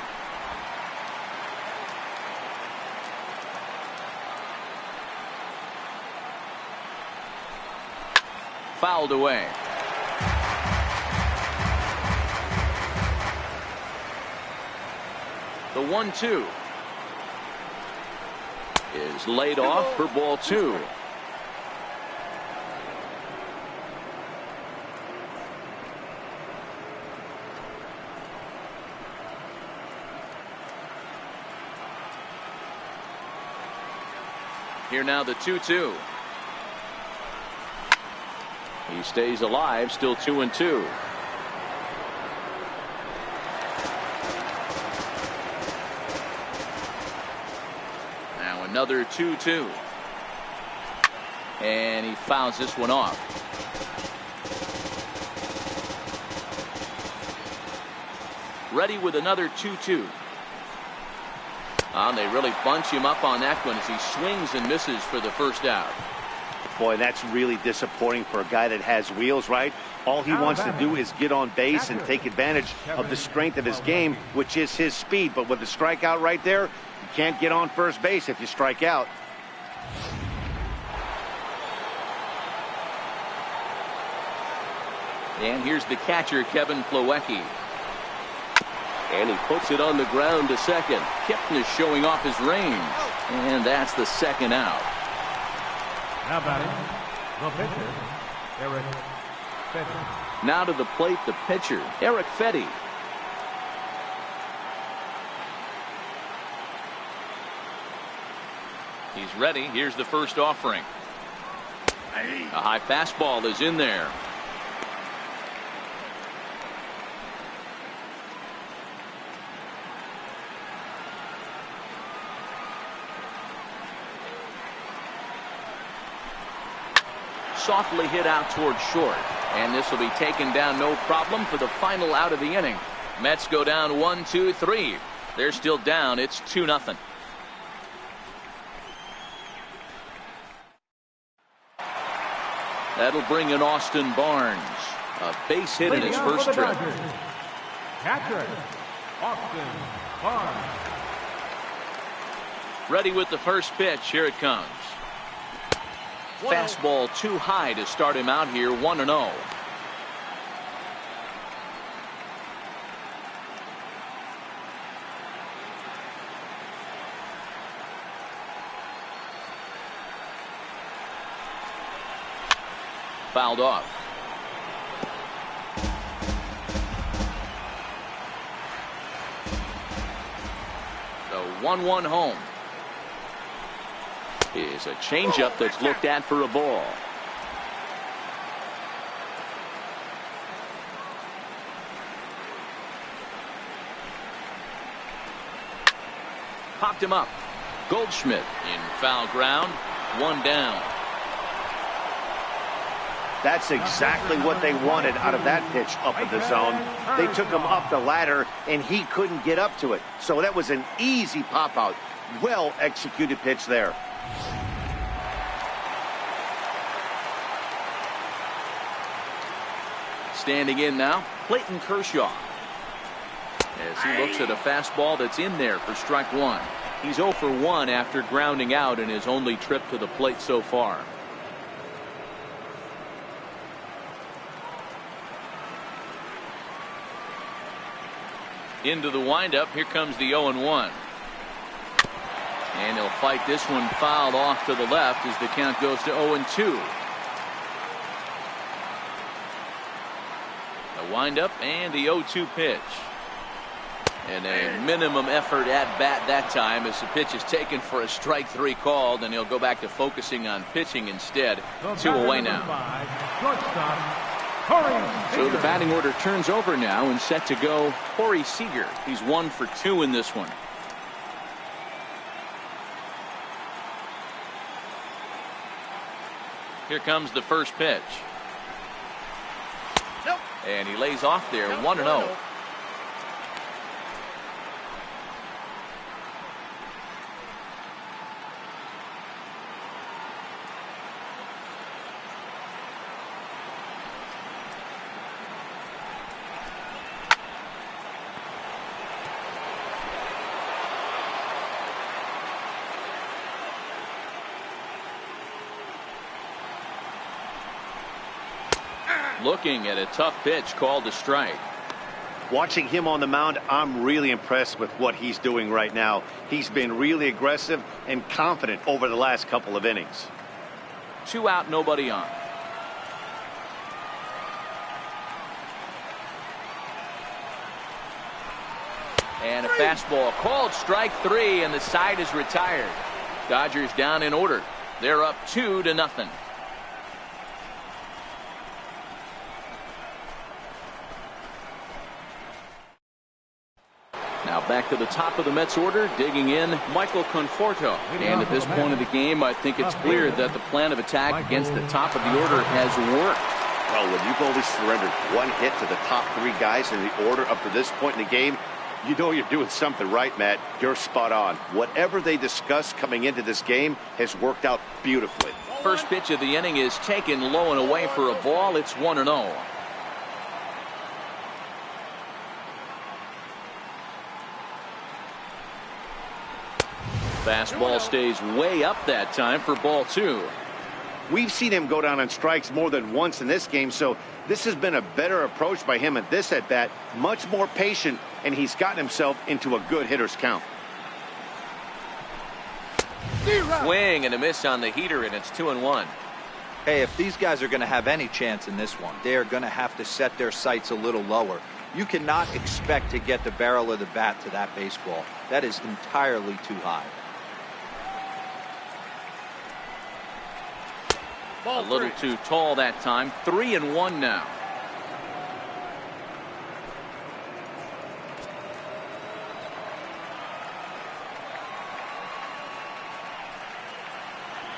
Fouled away. The 1-2 is laid off for ball 2. Here now the 2-2. He stays alive, still 2-2. Now another 2-2. And he fouls this one off. Ready with another 2-2. They really bunch him up on that one as he swings and misses for the first out. Boy, that's really disappointing for a guy that has wheels, right? All he wants to do is get on base and take advantage of the strength of his game, which is his speed. But with the strikeout right there, you can't get on first base if you strike out. And here's the catcher, Kevin Plawecki. And he puts it on the ground to second. Kipnis showing off his range. And that's the second out. Now batting, the pitcher, Eric Fetty. Now to the plate, the pitcher, Eric Fetty. He's ready. Here's the first offering. A high fastball is in there. Softly hit out towards short, and this will be taken down no problem for the final out of the inning. Mets go down 1-2-3. They're still down. It's 2-0. That'll bring in Austin Barnes, a base hit in his first trip. Catcher, Austin Barnes. Ready with the first pitch. Here it comes. Fastball too high to start him out here, 1-0. Fouled off. The 1-1 home. Is a changeup that's looked at for a ball. Popped him up. Goldschmidt in foul ground. One down. That's exactly what they wanted out of that pitch up in the zone. They took him up the ladder, and he couldn't get up to it. So that was an easy pop-out. Well executed pitch there. Standing in now, Clayton Kershaw. As he looks at a fastball that's in there for strike one. He's 0 for 1 after grounding out in his only trip to the plate so far. Into the windup. Here comes the 0-1. And he'll fight this one fouled off to the left as the count goes to 0-2. The windup and the 0-2 pitch. And a minimum effort at bat that time as the pitch is taken for a strike three called, and he'll go back to focusing on pitching instead. 2 away now. So the batting order turns over now and set to go Corey Seager. He's 1 for 2 in this one. Here comes the first pitch. And he lays off there, 1-0. Looking at a tough pitch called a strike. Watching him on the mound, I'm really impressed with what he's doing right now. He's been really aggressive and confident over the last couple of innings. 2 out, nobody on. And a fastball called strike 3, and the side is retired. Dodgers down in order. They're up 2-0. Now back to the top of the Mets order, digging in Michael Conforto. And at this point of the game, I think it's clear that the plan of attack against the top of the order has worked. Well, when you've only surrendered one hit to the top three guys in the order up to this point in the game, you know you're doing something right, Matt. You're spot on. Whatever they discussed coming into this game has worked out beautifully. First pitch of the inning is taken low and away for a ball. It's 1-0. Fastball stays way up that time for ball 2. We've seen him go down on strikes more than once in this game, so this has been a better approach by him at this at-bat. Much more patient, and he's gotten himself into a good hitter's count. Swing and a miss on the heater, and it's 2-1. Hey, if these guys are going to have any chance in this one, they are going to have to set their sights a little lower. You cannot expect to get the barrel of the bat to that baseball. That is entirely too high. A little too tall that time. 3-1 now.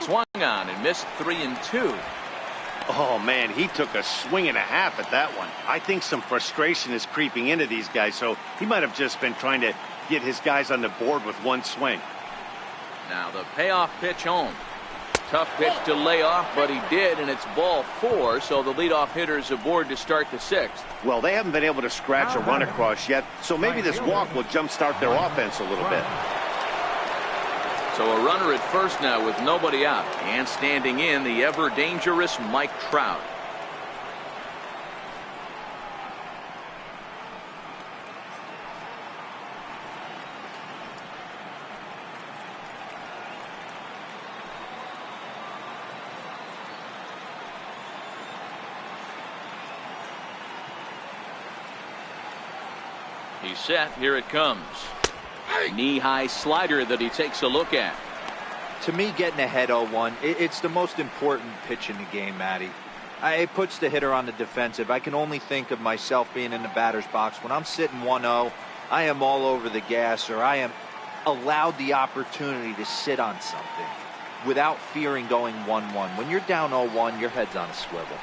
Swung on and missed 3-2. Oh, man, he took a swing and a half at that one. I think some frustration is creeping into these guys, so he might have just been trying to get his guys on the board with one swing. Now the payoff pitch home. Tough pitch to lay off, but he did, and it's ball 4, so the leadoff hitter is aboard to start the 6th. Well, they haven't been able to scratch a run across yet, so maybe this walk will jumpstart their offense a little bit. So a runner at first now with nobody out, and standing in the ever-dangerous Mike Trout. He's set. Here it comes. Knee-high slider that he takes a look at. To me, getting ahead 0-1, it's the most important pitch in the game, Matty. It puts the hitter on the defensive. I can only think of myself being in the batter's box. When I'm sitting 1-0, I am all over the gas, or I am allowed the opportunity to sit on something without fearing going 1-1. When you're down 0-1, your head's on a swivel.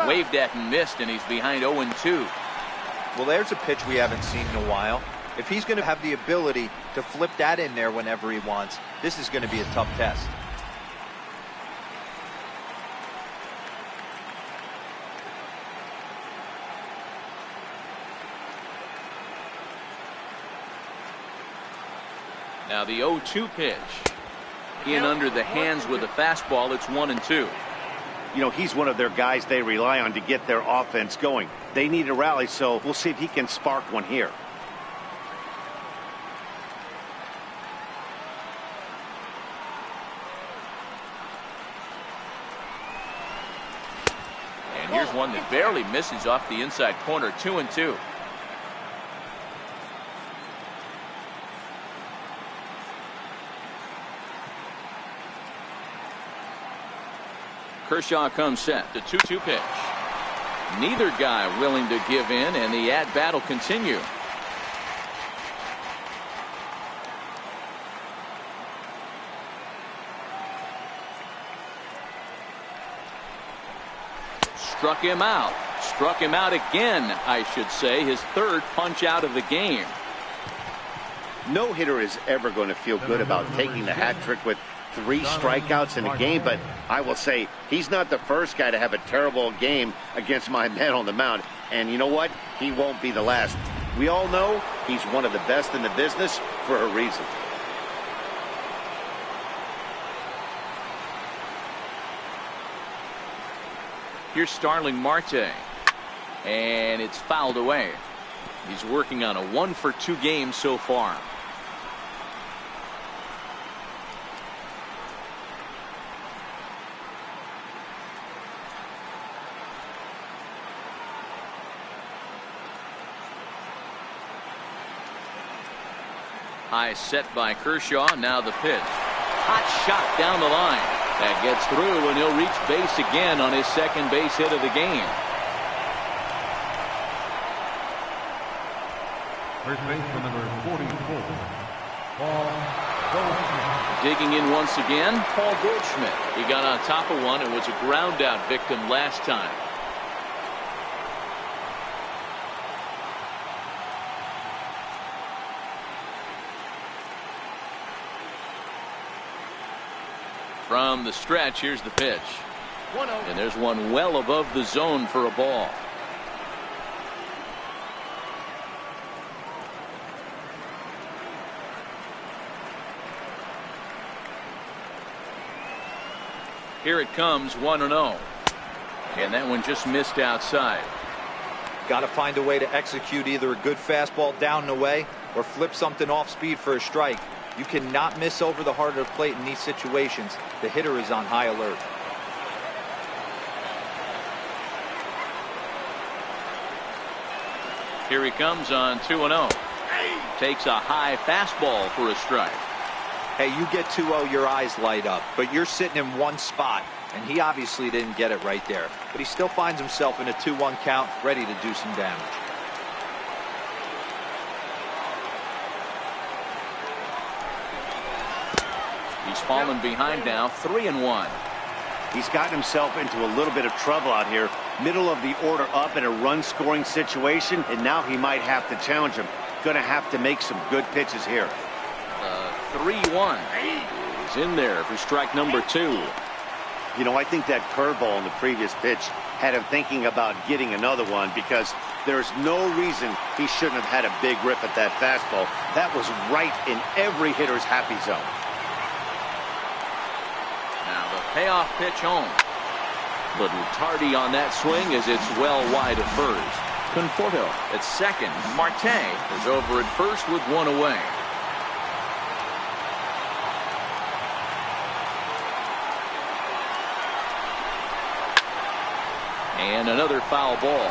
Waved at and missed, and he's behind 0-2. Well, there's a pitch we haven't seen in a while. If he's going to have the ability to flip that in there whenever he wants, this is going to be a tough test. Now the 0-2 pitch. In under the hands with a fastball. It's 1-2. You know, he's one of their guys they rely on to get their offense going. They need a rally, so we'll see if he can spark one here. And here's one that barely misses off the inside corner. 2-2. Kershaw comes set. The 2-2 pitch. Neither guy willing to give in, and the at-bat will continue. Struck him out. Struck him out again, I should say. His third punch out of the game. No hitter is ever going to feel good about taking the hat trick with 3 strikeouts in a game, but I will say he's not the first guy to have a terrible game against my man on the mound. And you know what? He won't be the last. We all know he's one of the best in the business for a reason. Here's Starling Marte. And it's fouled away. He's working on a 1-for-2 game so far. High set by Kershaw. Now the pitch. Hot shot down the line. That gets through, and he'll reach base again on his second base hit of the game. First baseman number 44, Paul Goldschmidt. Digging in once again, Paul Goldschmidt. He got on top of one and was a ground out victim last time. From the stretch, here's the pitch. 1-0. And there's one well above the zone for a ball. Here it comes, 1-0. And that one just missed outside. Got to find a way to execute either a good fastball down and away or flip something off speed for a strike. You cannot miss over the heart of the plate in these situations. The hitter is on high alert. Here he comes on 2-0. Takes a high fastball for a strike. Hey, you get 2-0, your eyes light up, but you're sitting in one spot, and he obviously didn't get it right there. But he still finds himself in a 2-1 count, ready to do some damage. He's fallen behind now, 3-1. He's gotten himself into a little bit of trouble out here. Middle of the order up in a run-scoring situation, and now he might have to challenge him. Going to have to make some good pitches here. 3-1 is in there for strike number 2. You know, I think that curveball in the previous pitch had him thinking about getting another one, because there's no reason he shouldn't have had a big rip at that fastball. That was right in every hitter's happy zone. Now the payoff pitch home. Little tardy on that swing as it's well wide of first. Conforto at second. Marte is over at first with one away. And another foul ball.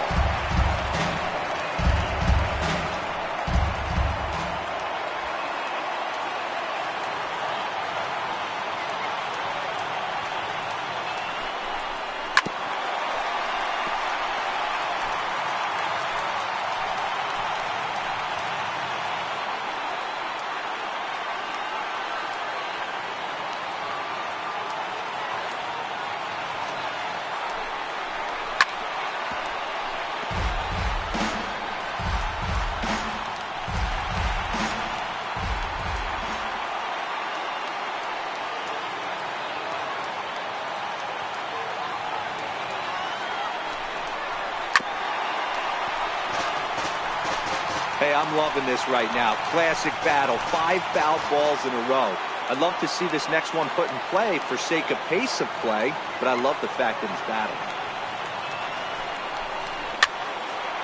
Hey, I'm loving this right now. Classic battle. 5 foul balls in a row. I'd love to see this next one put in play for sake of pace of play, but I love the fact that he's battling.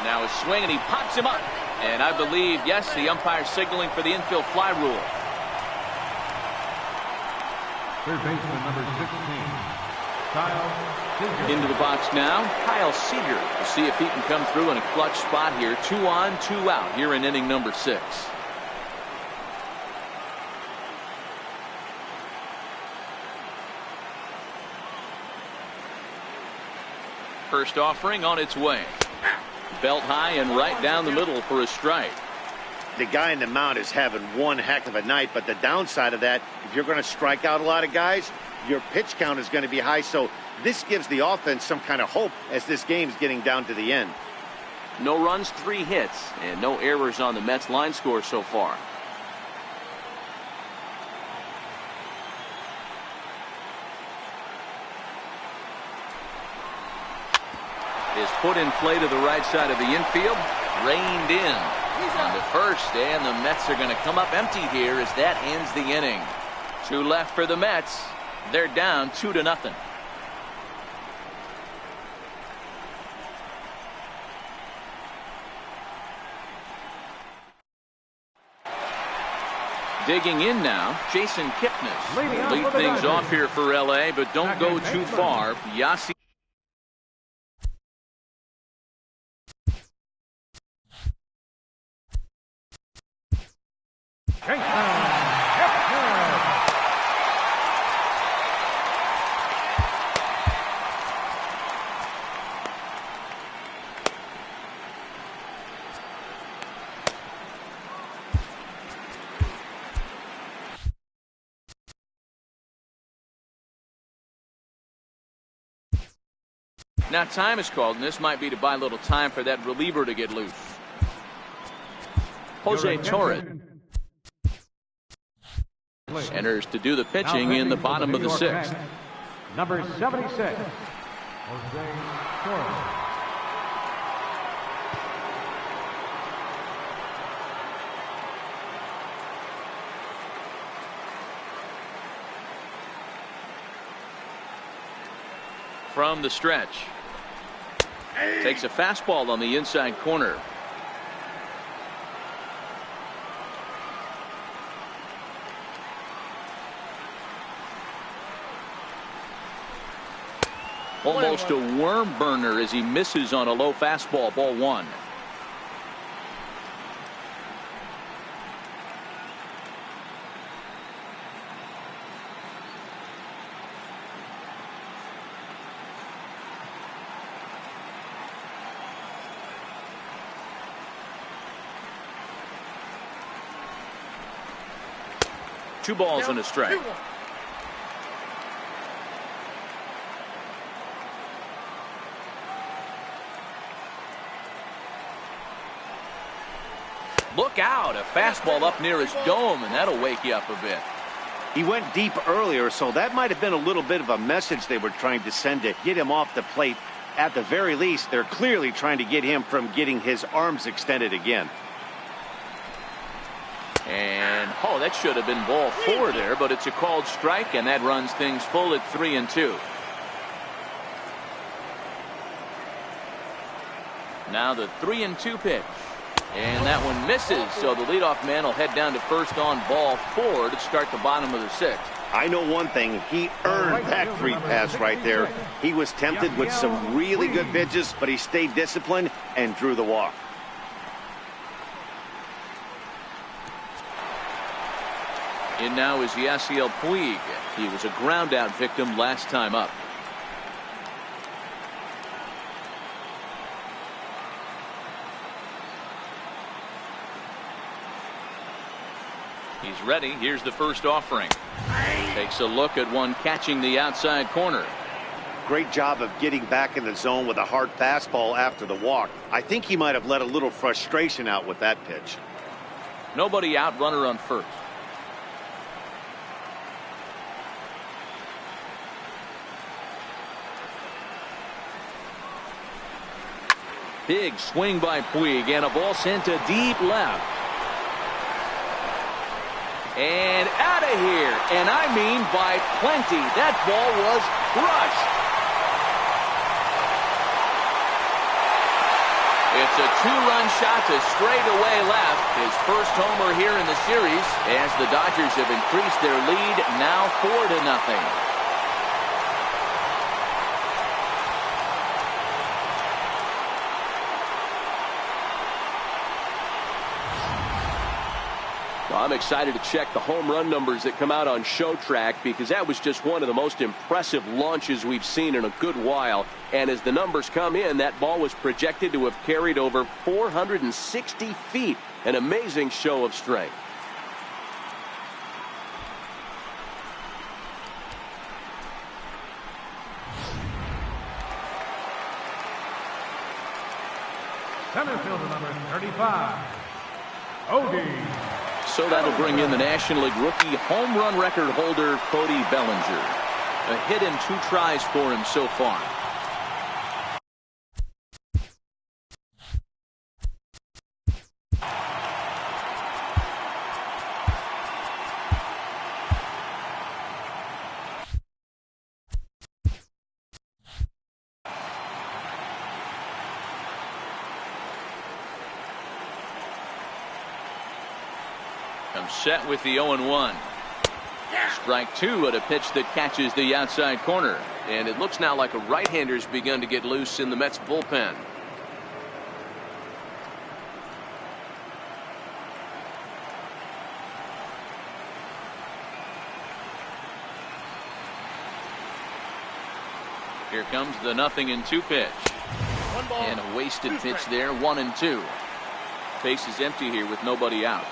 Now his swing, and he pops him up. And I believe, yes, the umpire signaling for the infield fly rule. Third baseman number 16, Kyle Seager. Into the box now, Kyle Seager, to see if he can come through in a clutch spot here. 2 on, 2 out here in inning number 6. First offering on its way. Belt high and right down the middle for a strike. The guy in the mound is having one heck of a night, but the downside of that, if you're going to strike out a lot of guys, your pitch count is going to be high. So this gives the offense some kind of hope as this game's getting down to the end. No runs, 3 hits, and no errors on the Mets line score so far. Is put in play to the right side of the infield, reined in on the first, and the Mets are going to come up empty here as that ends the inning. 2 left for the Mets. They're down 2-0. Digging in now, Jason Kipnis. Lead things off here for LA, but don't go too far. Yasi. Now time is called, and this might be to buy a little time for that reliever to get loose. Jose Torres Enters to do the pitching in the bottom of the sixth. Number 76, Jose Torres. From the stretch. Takes a fastball on the inside corner. Almost a worm burner as he misses on a low fastball. Ball one. Two balls and a strike. Look out, a fastball up near his dome, and that'll wake you up a bit. He went deep earlier, so that might have been a little bit of a message they were trying to send to get him off the plate. At the very least, they're clearly trying to get him from getting his arms extended again. And, oh, that should have been ball four there, but it's a called strike, and that runs things full at 3-2. Now the 3-2 pitch. And that one misses, so the leadoff man will head down to first on ball four to start the bottom of the sixth. I know one thing, he earned that free pass right there. He was tempted with some really good pitches, but he stayed disciplined and drew the walk. In now is Yasiel Puig. He was a ground out victim last time up. He's ready. Here's the first offering. Takes a look at one catching the outside corner. Great job of getting back in the zone with a hard fastball after the walk. I think he might have let a little frustration out with that pitch. Nobody out, runner on first. Big swing by Puig, and a ball sent to deep left. And out of here, and I mean by plenty. That ball was crushed. It's a two-run shot to straightaway left. His first homer here in the series, as the Dodgers have increased their lead now 4-0. I'm excited to check the home run numbers that come out on Show Track, because that was just one of the most impressive launches we've seen in a good while. And as the numbers come in, that ball was projected to have carried over 460 feet. An amazing show of strength. Center fielder number 35, Cody. So that'll bring in the National League rookie home run record holder, Cody Bellinger. A hit in 2 tries for him so far. Comes set with the 0-1. Strike two at a pitch that catches the outside corner. And it looks now like a right-hander's begun to get loose in the Mets bullpen. Here comes the 0-2 pitch. And a wasted pitch there, 1-2. Base is empty here with nobody out.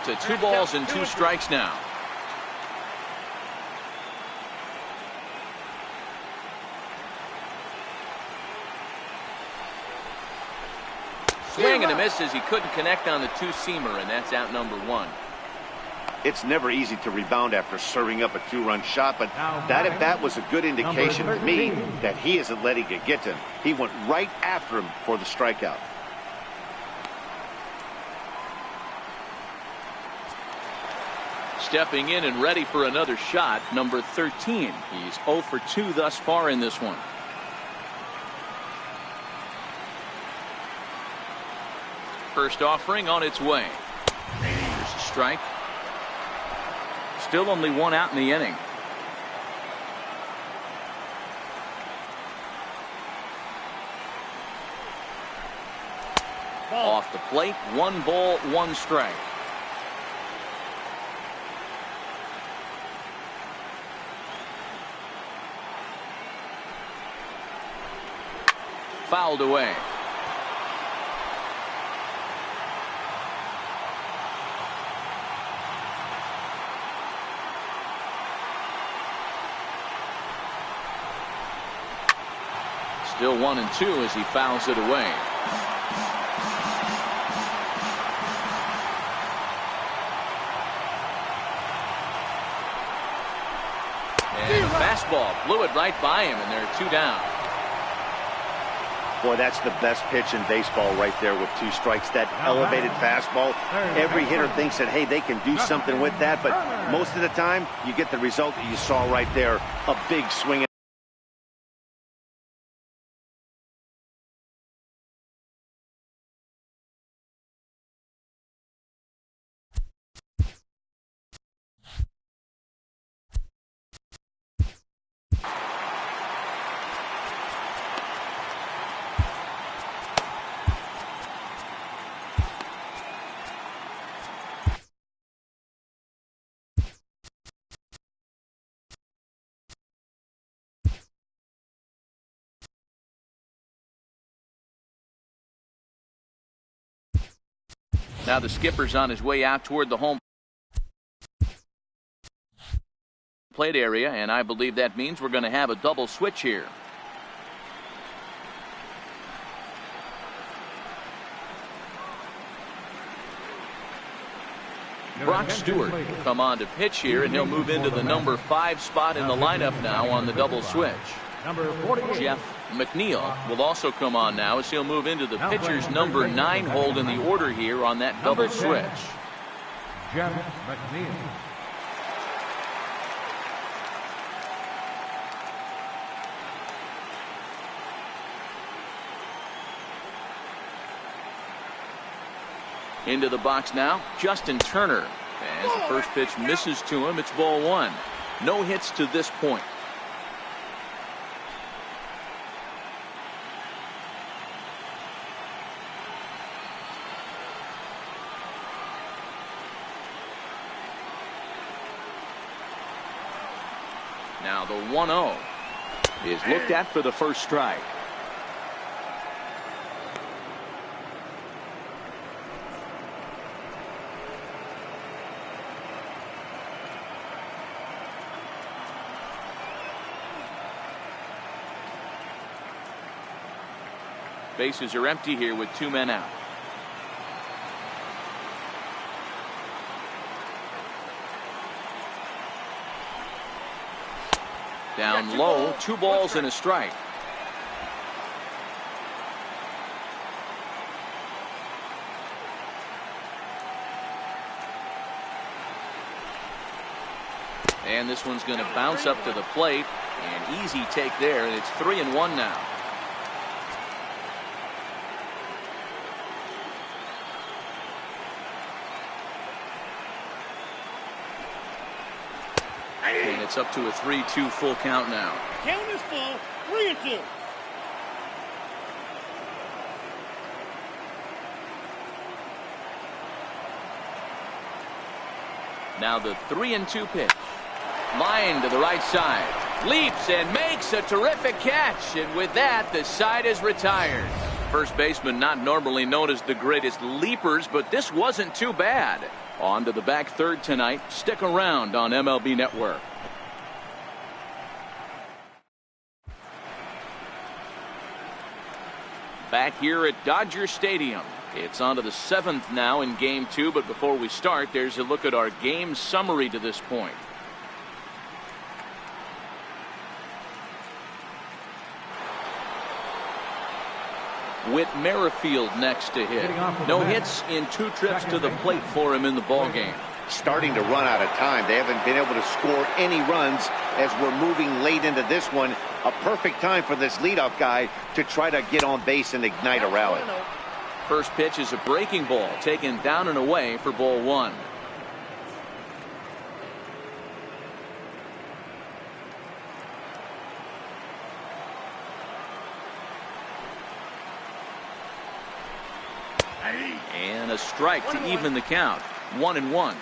to 2 balls and 2 strikes now. Swing and a miss as he couldn't connect on the 2-seamer, and that's out number 1. It's never easy to rebound after serving up a 2-run shot, but that at bat was a good indication to me that he isn't letting it get to him. He went right after him for the strikeout. Stepping in and ready for another shot, number 13. He's 0 for 2 thus far in this one. First offering on its way. Here's a strike. Still only 1 out in the inning. Off the plate, 1 ball, 1 strike. Fouled away. Still 1-2 as he fouls it away. And a fastball blew it right by him, and there are 2 down. Boy, that's the best pitch in baseball right there with 2 strikes. That elevated fastball. Every hitter thinks that, hey, they can do something with that, but most of the time you get the result that you saw right there, a big swing. Now the skipper's on his way out toward the home plate area, and I believe that means we're going to have a double switch here. Brock Stewart will come on to pitch here, and he'll move into the number 5 spot in the lineup now on the double switch. Jeff McNeil will also come on now as he'll move into the pitcher's number 9 hold in the order here on that double switch. Jeff McNeil. Into the box now, Justin Turner. As the first pitch misses to him, it's ball 1. No hits to this point. Now the 1-0 is looked at for the first strike. Bases are empty here with 2 men out. Down low, 2 balls and a strike. And this one's going to bounce up to the plate. An easy take there, and it's 3-1 now. And it's up to a 3-2 full count now. Count is full, 3-2. Now the 3-2 pitch. Line to the right side. Leaps and makes a terrific catch. And with that, the side is retired. First baseman not normally known as the greatest leapers, but this wasn't too bad. On to the back third tonight. Stick around on MLB Network. Back here at Dodger Stadium. It's on to the 7th now in Game 2, but before we start, there's a look at our game summary to this point. Whit Merrifield next to hit. No hits in 2 trips to the plate for him in the ballgame. Starting to run out of time. They haven't been able to score any runs as we're moving late into this one. A perfect time for this leadoff guy to try to get on base and ignite a rally. First pitch is a breaking ball taken down and away for ball 1. And a strike to even the count. 1-1.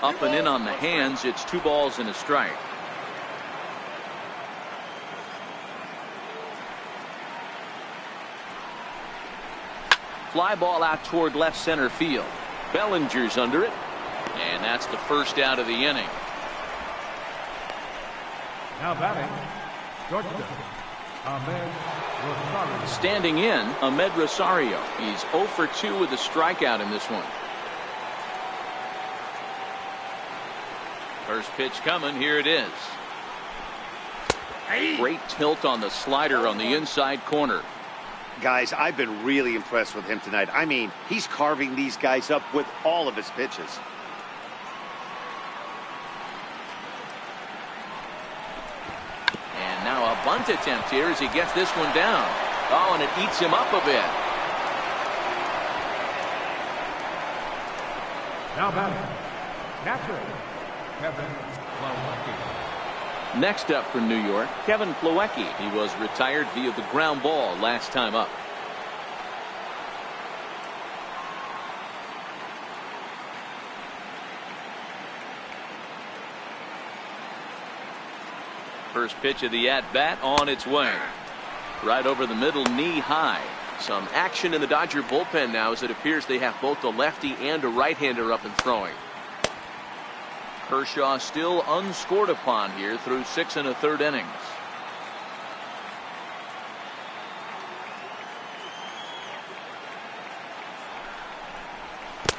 Up and in on the hands. It's 2 balls and a strike. Fly ball out toward left center field. Bellinger's under it. And that's the first out of the inning. Now batting, shortstop, Ahmed Rosario. Standing in, Ahmed Rosario. He's 0 for 2 with a strikeout in this one. First pitch coming. Here it is. Great tilt on the slider on the inside corner. Guys, I've been really impressed with him tonight. I mean, he's carving these guys up with all of his pitches. And now a bunt attempt here as he gets this one down. Oh, and it eats him up a bit. Now batting, catcher, Kevin Plawecki. Next up for New York, Kevin Plawecki. He was retired via the ground ball last time up. First pitch of the at-bat on its way. Right over the middle, knee high. Some action in the Dodger bullpen now as it appears they have both a lefty and a right-hander up and throwing. Kershaw still unscored upon here through 6 1/3 innings.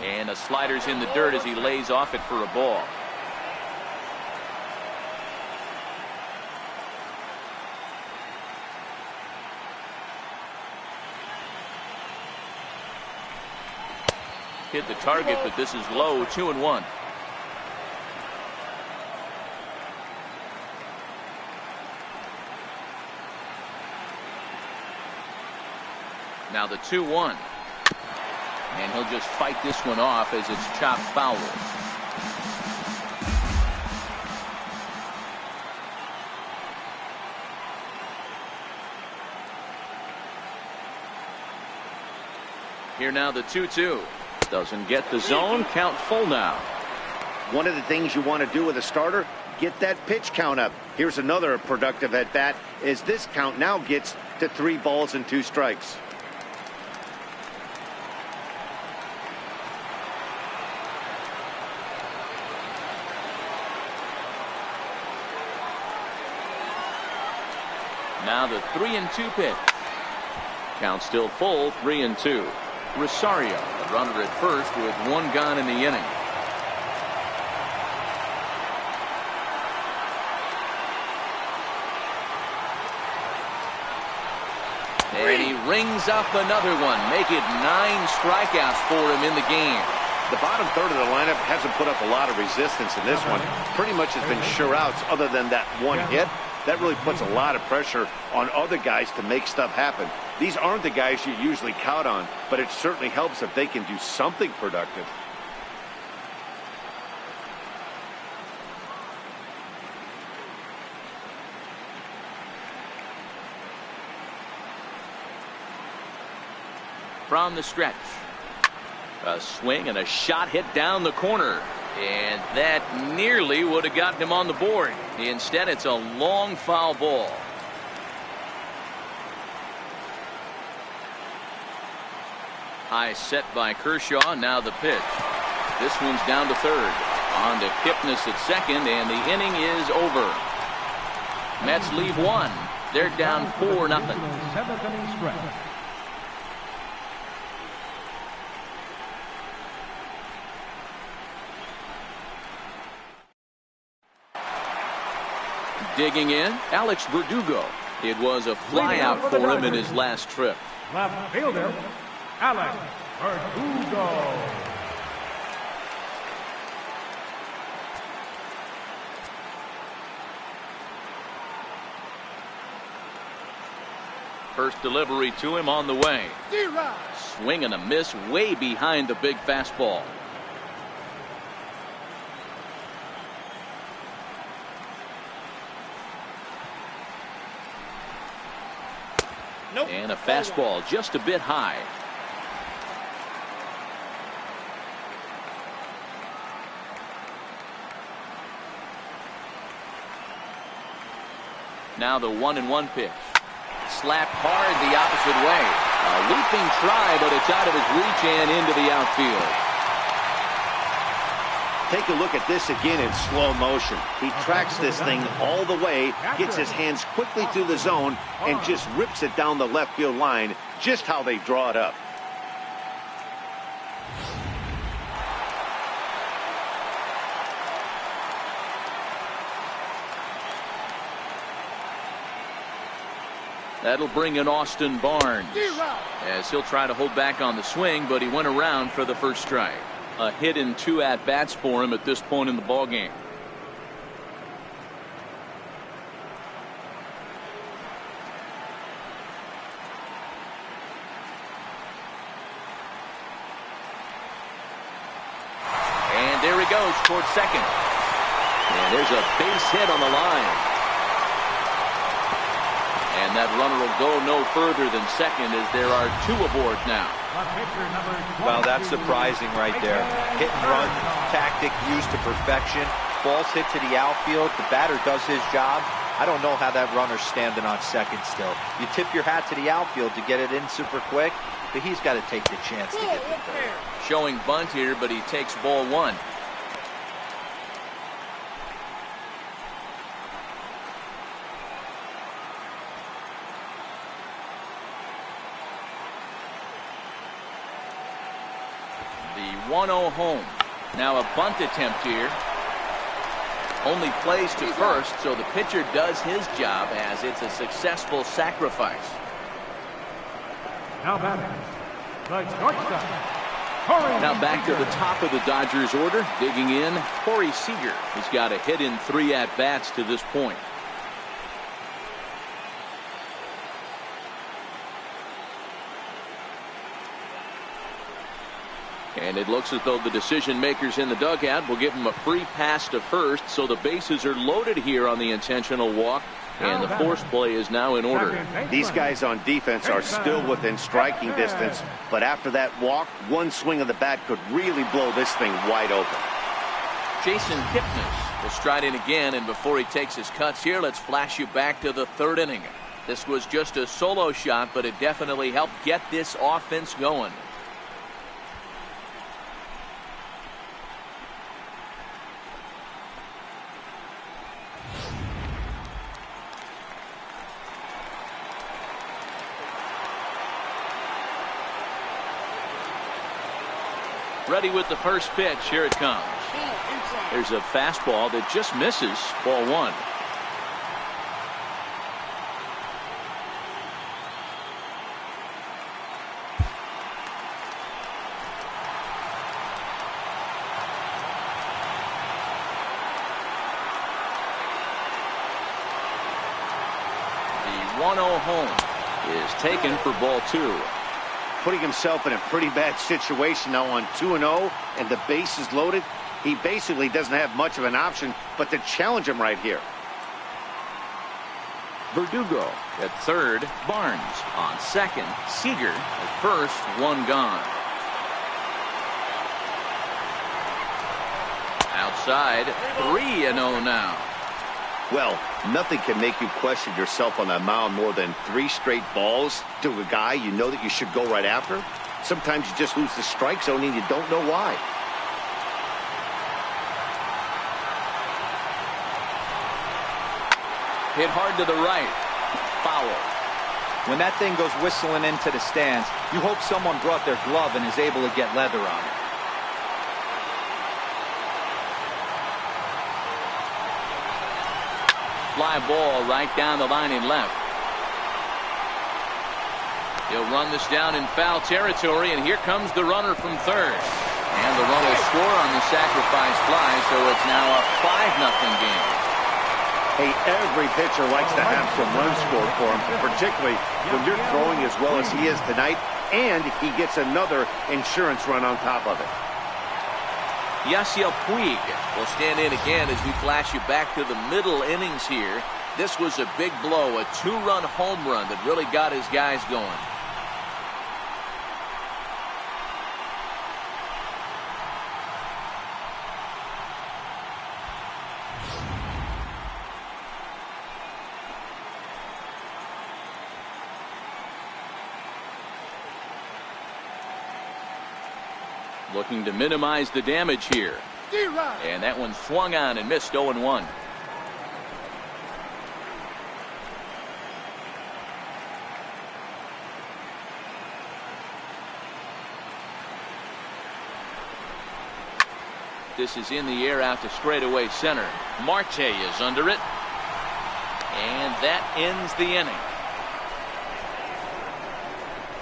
And a slider's in the dirt as he lays off it for a ball. Hit the target, but this is low. 2-1. Now the 2-1. And he'll just fight this one off as it's chopped foul. Here now the 2-2. Doesn't get the zone. Count full now. One of the things you want to do with a starter, get that pitch count up. Here's another productive at bat as this count now gets to 3 balls and 2 strikes. Now the 3-2 pitch. Count still full. 3-2. Rosario, the runner at first with 1 gone in the inning. And he rings up another one. Make it 9 strikeouts for him in the game. The bottom third of the lineup hasn't put up a lot of resistance in this one. Pretty much has been sure outs other than that 1 hit. That really puts a lot of pressure on other guys to make stuff happen. These aren't the guys you usually count on, but it certainly helps if they can do something productive. From the stretch. A swing and a shot hit down the corner. And that nearly would have gotten him on the board. Instead, it's a long foul ball. High set by Kershaw. Now the pitch. This one's down to third. On to Kipnis at second, and the inning is over. Mets leave one. They're down 4-0. Seventh inning stretch. Digging in, Alex Verdugo. It was a flyout for him in his last trip. Left fielder, Alex Verdugo. First delivery to him on the way. Swing and a miss way behind the big fastball. Nope. And a fastball just a bit high. Now the 1-1 pitch. Slapped hard the opposite way. A leaping try, but it's out of his reach and into the outfield. Take a look at this again in slow motion. He tracks this thing all the way, gets his hands quickly through the zone, and just rips it down the left field line, just how they draw it up. That'll bring in Austin Barnes, as he'll try to hold back on the swing, but he went around for the first strike. A hit and 2 at-bats for him at this point in the ballgame. And there he goes towards second. And there's a base hit on the line. And that runner will go no further than second, as there are 2 aboard now. Well, that's surprising right there. Hit and run tactic used to perfection. Balls hit to the outfield. The batter does his job. I don't know how that runner's standing on second still. You tip your hat to the outfield to get it in super quick, but he's got to take the chance to get the third. Showing bunt here, but he takes ball 1. The 1-0 home. Now a bunt attempt here. Only plays to first, so the pitcher does his job as it's a successful sacrifice. Now batting, the shortstop. Now back to the top of the Dodgers order. Digging in, Corey Seager. He's got a hit in 3 at-bats to this point. And it looks as though the decision makers in the dugout will give him a free pass to first, so the bases are loaded here on the intentional walk, and the force play is now in order. These guys on defense are still within striking distance, but after that walk, one swing of the bat could really blow this thing wide open. Jason Kipnis will stride in again, and before he takes his cuts here, let's flash you back to the 3rd inning. This was just a solo shot, but it definitely helped get this offense going. Ready with the first pitch. Here it comes. There's a fastball that just misses. Ball 1. The 1-0 home is taken for ball 2. Putting himself in a pretty bad situation now on 2-0, and the base is loaded. He basically doesn't have much of an option but to challenge him right here. Verdugo at third. Barnes on second. Seager at first. 1 gone. Outside. 3-0 now. Well, nothing can make you question yourself on that mound more than 3 straight balls to a guy you know that you should go right after. Sometimes you just lose the strike zone and you don't know why. Hit hard to the right. Foul. When that thing goes whistling into the stands, you hope someone brought their glove and is able to get leather on it. Fly ball right down the line and left. He'll run this down in foul territory, and here comes the runner from third. And the run will score on the sacrifice fly, so it's now a 5-0 game. Hey, every pitcher likes to have some runs scored for him, particularly when you're throwing as well as he is tonight, and he gets another insurance run on top of it. Yasiel Puig will stand in again as we flash you back to the middle innings here. This was a big blow, a 2-run home run that really got his guys going. Looking to minimize the damage here. And that one swung on and missed 0-1. This is in the air out to straightaway center. Marte is under it. And that ends the inning.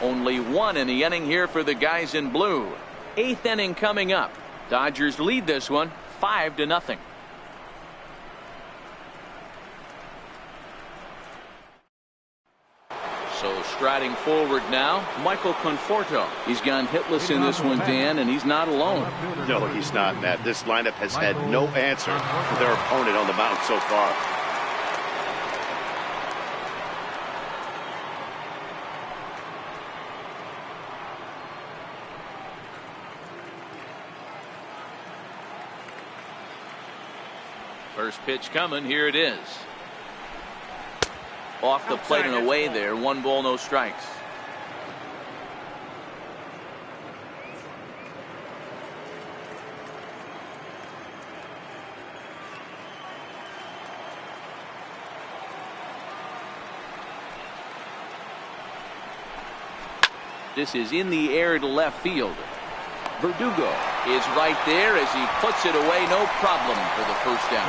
Only one in the inning here for the guys in blue. 8th inning coming up. Dodgers lead this one 5-0. So striding forward now, Michael Conforto. He's gone hitless in this one, Dan, and he's not alone. No, he's not, Matt. This lineup has had no answer for their opponent on the mound so far. First pitch coming. Here it is. Off the plate and away there. 1 ball, no strikes. This is in the air to left field. Verdugo is right there as he puts it away. No problem for the first down.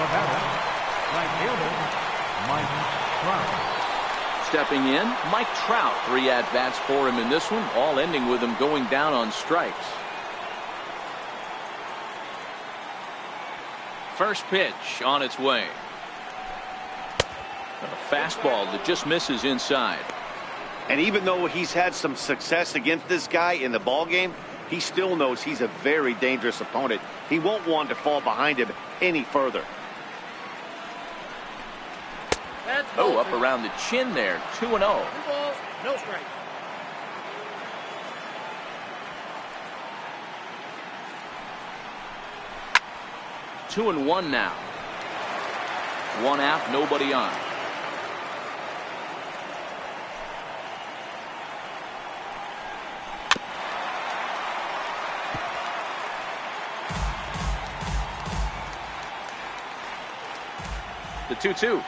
Stepping in, Mike Trout. 3 at-bats for him in this one, all ending with him going down on strikes. First pitch on its way. A fastball that just misses inside. And even though he's had some success against this guy in the ball game, he still knows he's a very dangerous opponent. He won't want to fall behind him any further. Oh, up around the chin there. 2-0. 2 balls, no strike. Two and one now. 1 out, nobody on. The 2-2.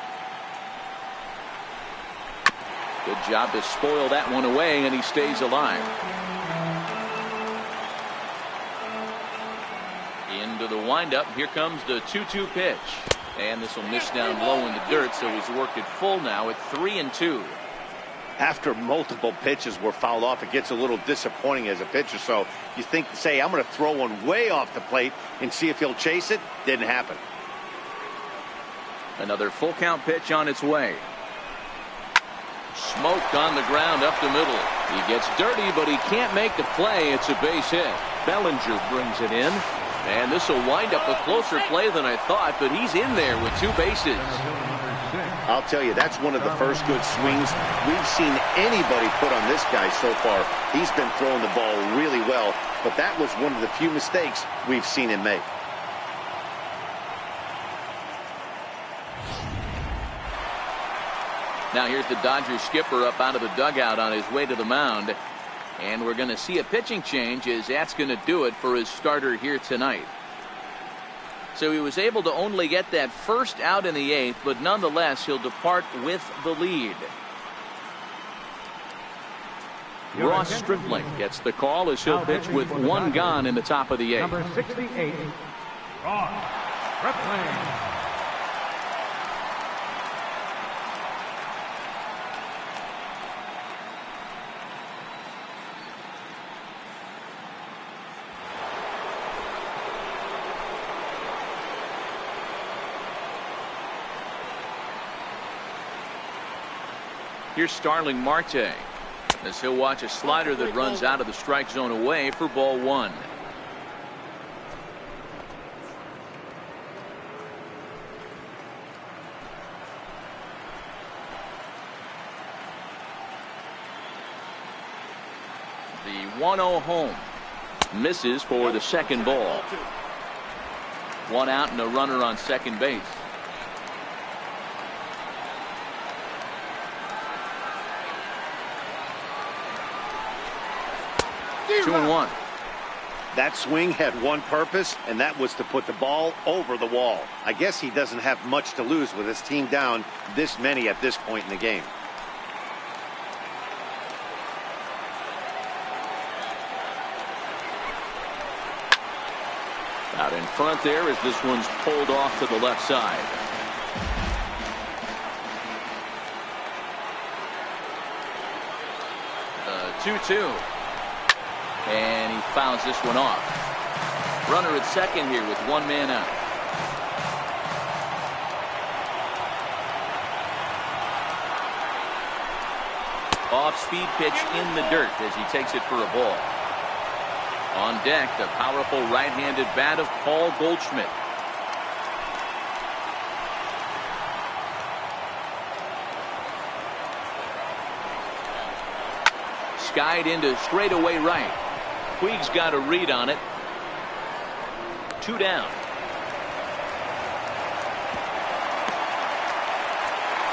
Good job to spoil that one away, and he stays alive. Into the windup. Here comes the 2-2 pitch. And this will miss down low in the dirt, so he's worked it full now at 3-2. After multiple pitches were fouled off, it gets a little disappointing as a pitcher. So you think, say, I'm going to throw one way off the plate and see if he'll chase it. Didn't happen. Another full count pitch on its way. Smoked on the ground up the middle. He gets dirty, but he can't make the play. It's a base hit. Bellinger brings it in. And this will wind up a closer play than I thought, but he's in there with 2 bases. I'll tell you, that's one of the first good swings we've seen anybody put on this guy so far. He's been throwing the ball really well, but that was one of the few mistakes we've seen him make. Now here's the Dodgers skipper up out of the dugout on his way to the mound. And we're going to see a pitching change, as that's going to do it for his starter here tonight. So he was able to only get that first out in the 8th, but nonetheless he'll depart with the lead. Ross Stripling gets the call as he'll pitch with one gone in the top of the 8th. Number 68, Ross Stripling. Here's Starling Marte as he'll watch a slider that runs out of the strike zone away for ball 1. The 1-0 home misses for the second ball. 1 out and a runner on second base. 2-1. That swing had one purpose, and that was to put the ball over the wall. I guess he doesn't have much to lose with his team down this many at this point in the game. Out in front there as this one's pulled off to the left side. The 2-2. And he fouls this one off. Runner at second here with one man out. Off-speed pitch in the dirt as he takes it for a ball. On deck, the powerful right-handed bat of Paul Goldschmidt. Skied into straightaway right. Puig's got a read on it. 2 down.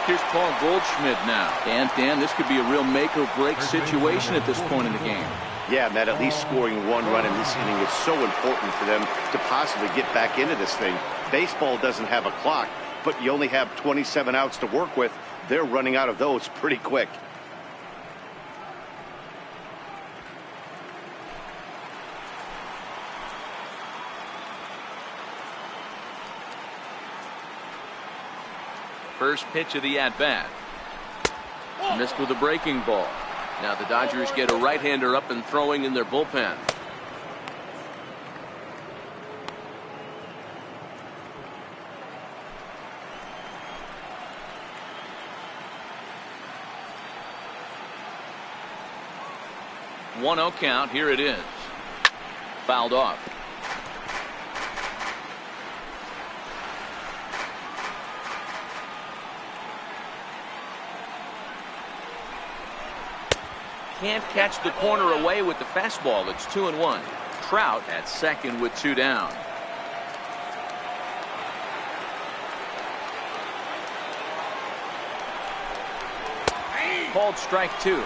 Here's Paul Goldschmidt now. And Dan, this could be a real make or break situation at this point in the game. Yeah, Matt, at least scoring 1 run in this inning is so important for them to possibly get back into this thing. Baseball doesn't have a clock, but you only have 27 outs to work with. They're running out of those pretty quick. First pitch of the at-bat. Missed with a breaking ball. Now the Dodgers get a right-hander up and throwing in their bullpen. One 0 count. Here it is. Fouled off. Can't catch the corner away with the fastball. It's 2-1. Trout at second with 2 down. Called strike 2.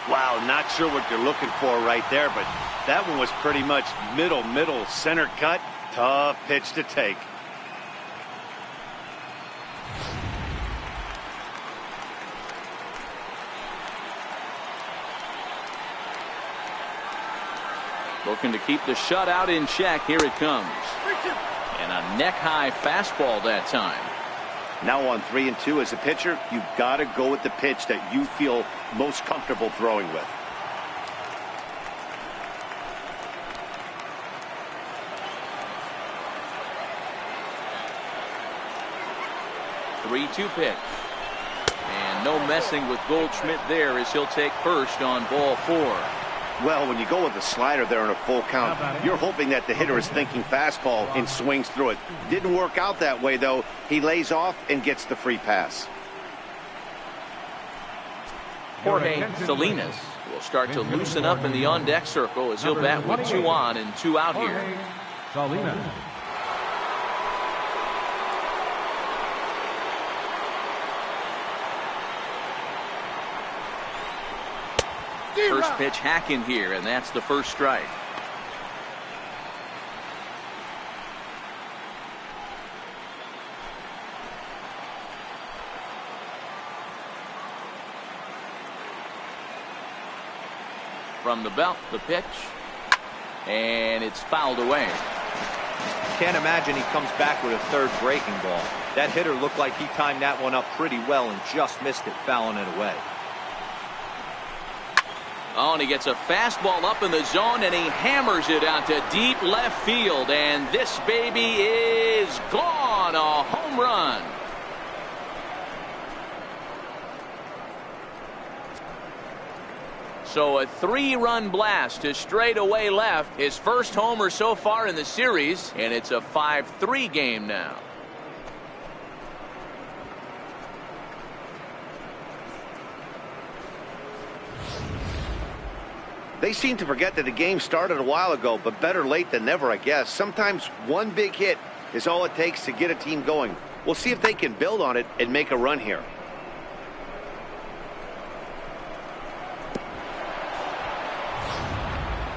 Wow, not sure what you're looking for right there, but that one was pretty much middle, center cut. Tough pitch to take. Looking to keep the shutout in check. Here it comes. And a neck-high fastball that time. Now on 3-2 as a pitcher, you've got to go with the pitch that you feel most comfortable throwing with. Three-two pitch. And no messing with Goldschmidt there as he'll take first on ball 4. Well, when you go with a slider there in a full count, you're hoping that the hitter is thinking fastball and swings through it. Didn't work out that way, though. He lays off and gets the free pass. Jorge Salinas will start to loosen up in the on-deck circle as he'll bat with 2 on and 2 out here. Salinas. First pitch hacking here, and that's the first strike. From the belt, the pitch, and it's fouled away. Can't imagine he comes back with a third breaking ball. That hitter looked like he timed that one up pretty well and just missed it, fouling it away. Oh, and he gets a fastball up in the zone, and he hammers it out to deep left field, and this baby is gone. A home run. So a 3-run blast to straightaway left. His first homer so far in the series, and it's a 5-3 game now. They seem to forget that the game started a while ago, but better late than never, I guess. Sometimes one big hit is all it takes to get a team going. We'll see if they can build on it and make a run here.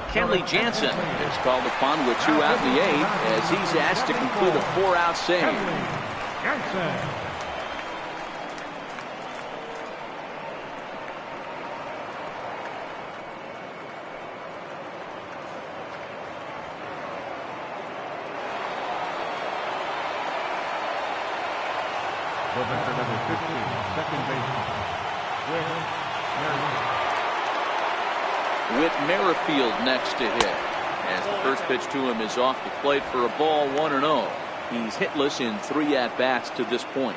Kenley Jansen is called upon with 2 out in the 8th as he's asked to conclude a 4-out save. Jansen. The batter number 15, second baseman, With Merrifield next to hit, as the first pitch to him is off the plate for a ball, 1-0. He's hitless in 3 at-bats to this point.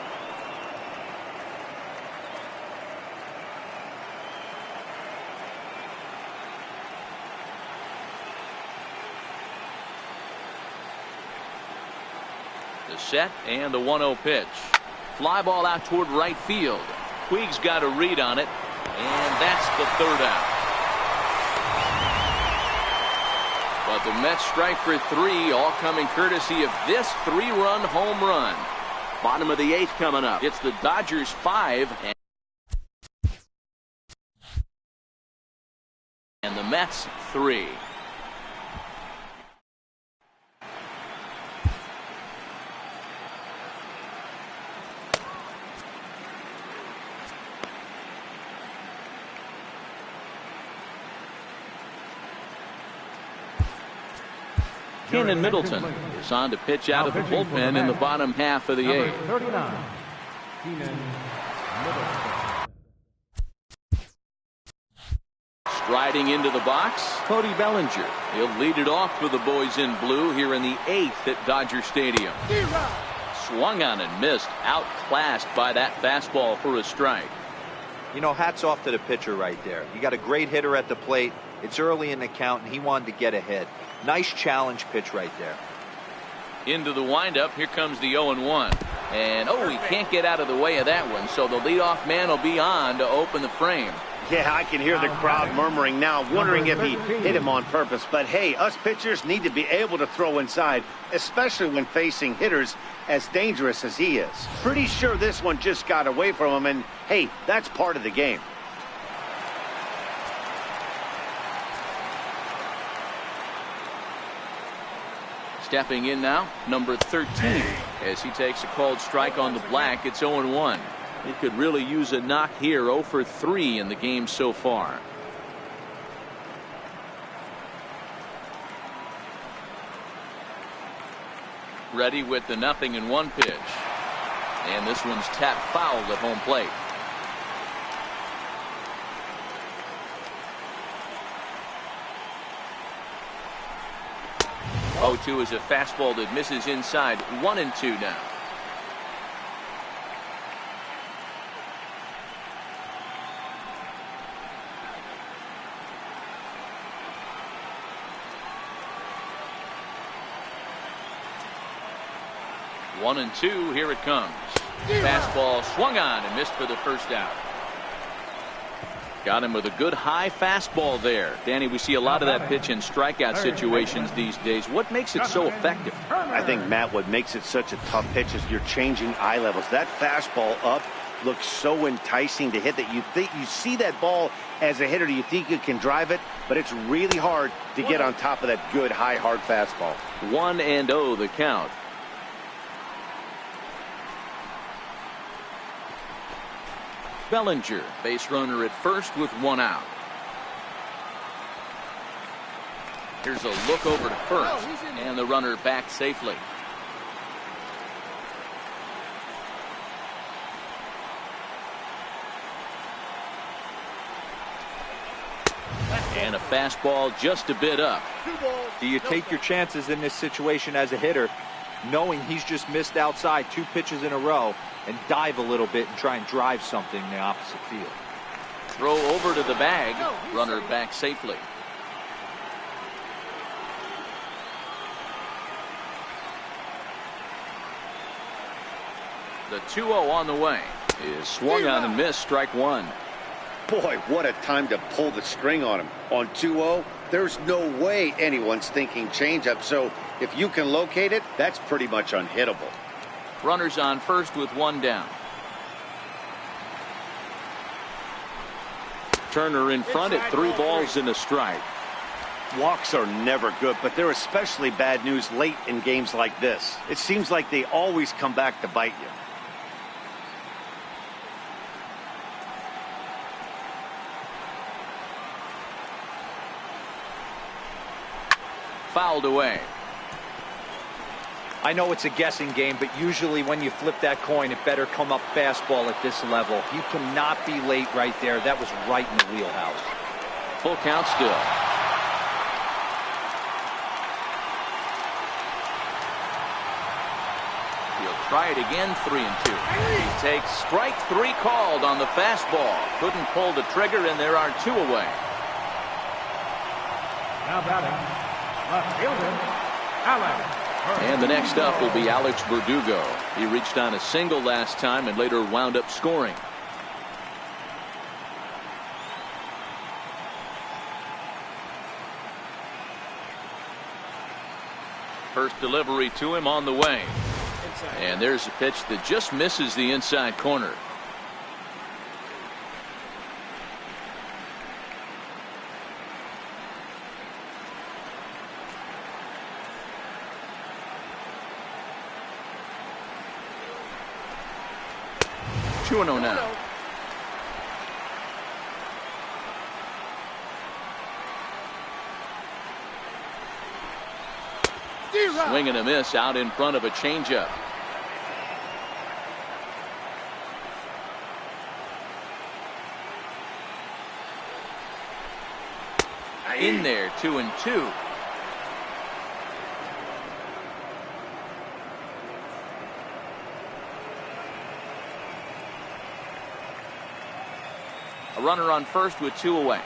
The set and the 1-0 pitch. Fly ball out toward right field. Puig's got a read on it, and that's the 3rd out. But the Mets strike for 3, all coming courtesy of this 3-run home run. Bottom of the 8th coming up. It's the Dodgers 5 and the Mets 3. Kenan Middleton is on to pitch out of the bullpen in the bottom half of the 8th. 39, Kenan Middleton. Striding into the box, Cody Bellinger. He'll lead it off for the boys in blue here in the 8th at Dodger Stadium. Swung on and missed, outclassed by that fastball for a strike. You know, hats off to the pitcher right there. You got a great hitter at the plate. It's early in the count, and he wanted to get ahead. Nice challenge pitch right there. Into the windup. Here comes the 0-1. And, he can't get out of the way of that one. So the leadoff man will be on to open the frame. Yeah, I can hear the crowd murmuring now, wondering if he hit him on purpose. But, hey, us pitchers need to be able to throw inside, especially when facing hitters as dangerous as he is. Pretty sure this one just got away from him, and, hey, that's part of the game. Stepping in now, number 13, as he takes a called strike on the black. It's 0-1. He could really use a knock here. 0 for 3 in the game so far. Ready with the 0-1 pitch. And this one's tapped foul at home plate. 0-2 is a fastball that misses inside. 1-2 now. One and two. Here it comes. Fastball swung on and missed for the first out. Got him with a good high fastball there. Danny, we see a lot of that pitch in strikeout situations these days. What makes it so effective? I think, Matt, what makes it such a tough pitch is you're changing eye levels. That fastball up looks so enticing to hit that you see that ball as a hitter, do you think you can drive it? But it's really hard to get on top of that good, high, hard fastball. 1-0 the count. Bellinger, base runner at first with 1 out. Here's a look over to first, and the runner back safely. And a fastball just a bit up. Do you take your chances in this situation as a hitter, knowing he's just missed outside 2 pitches in a row, and dive a little bit and try and drive something in the opposite field? Throw over to the bag, runner back safely. The 2-0 on the way is swung on and missed, strike 1. Boy, what a time to pull the string on him. On 2-0, there's no way anyone's thinking changeup. So if you can locate it, that's pretty much unhittable. Runners on first with 1 down. Turner in front at 3 balls and a strike. Walks are never good, but they're especially bad news late in games like this. It seems like they always come back to bite you. Fouled away. I know it's a guessing game, but usually when you flip that coin, it better come up fastball at this level. You cannot be late right there. That was right in the wheelhouse. Full count still. He'll try it again, 3-2. He takes strike 3 called on the fastball. Couldn't pull the trigger, and there are 2 away. Now batting, left fielder, Alex. And the next up will be Alex Verdugo. He reached on a single last time and later wound up scoring. First delivery to him on the way. And there's a pitch that just misses the inside corner. Two 2-0 now. Swing and a miss out in front of a changeup. In there, 2-2. A runner on first with 2 away.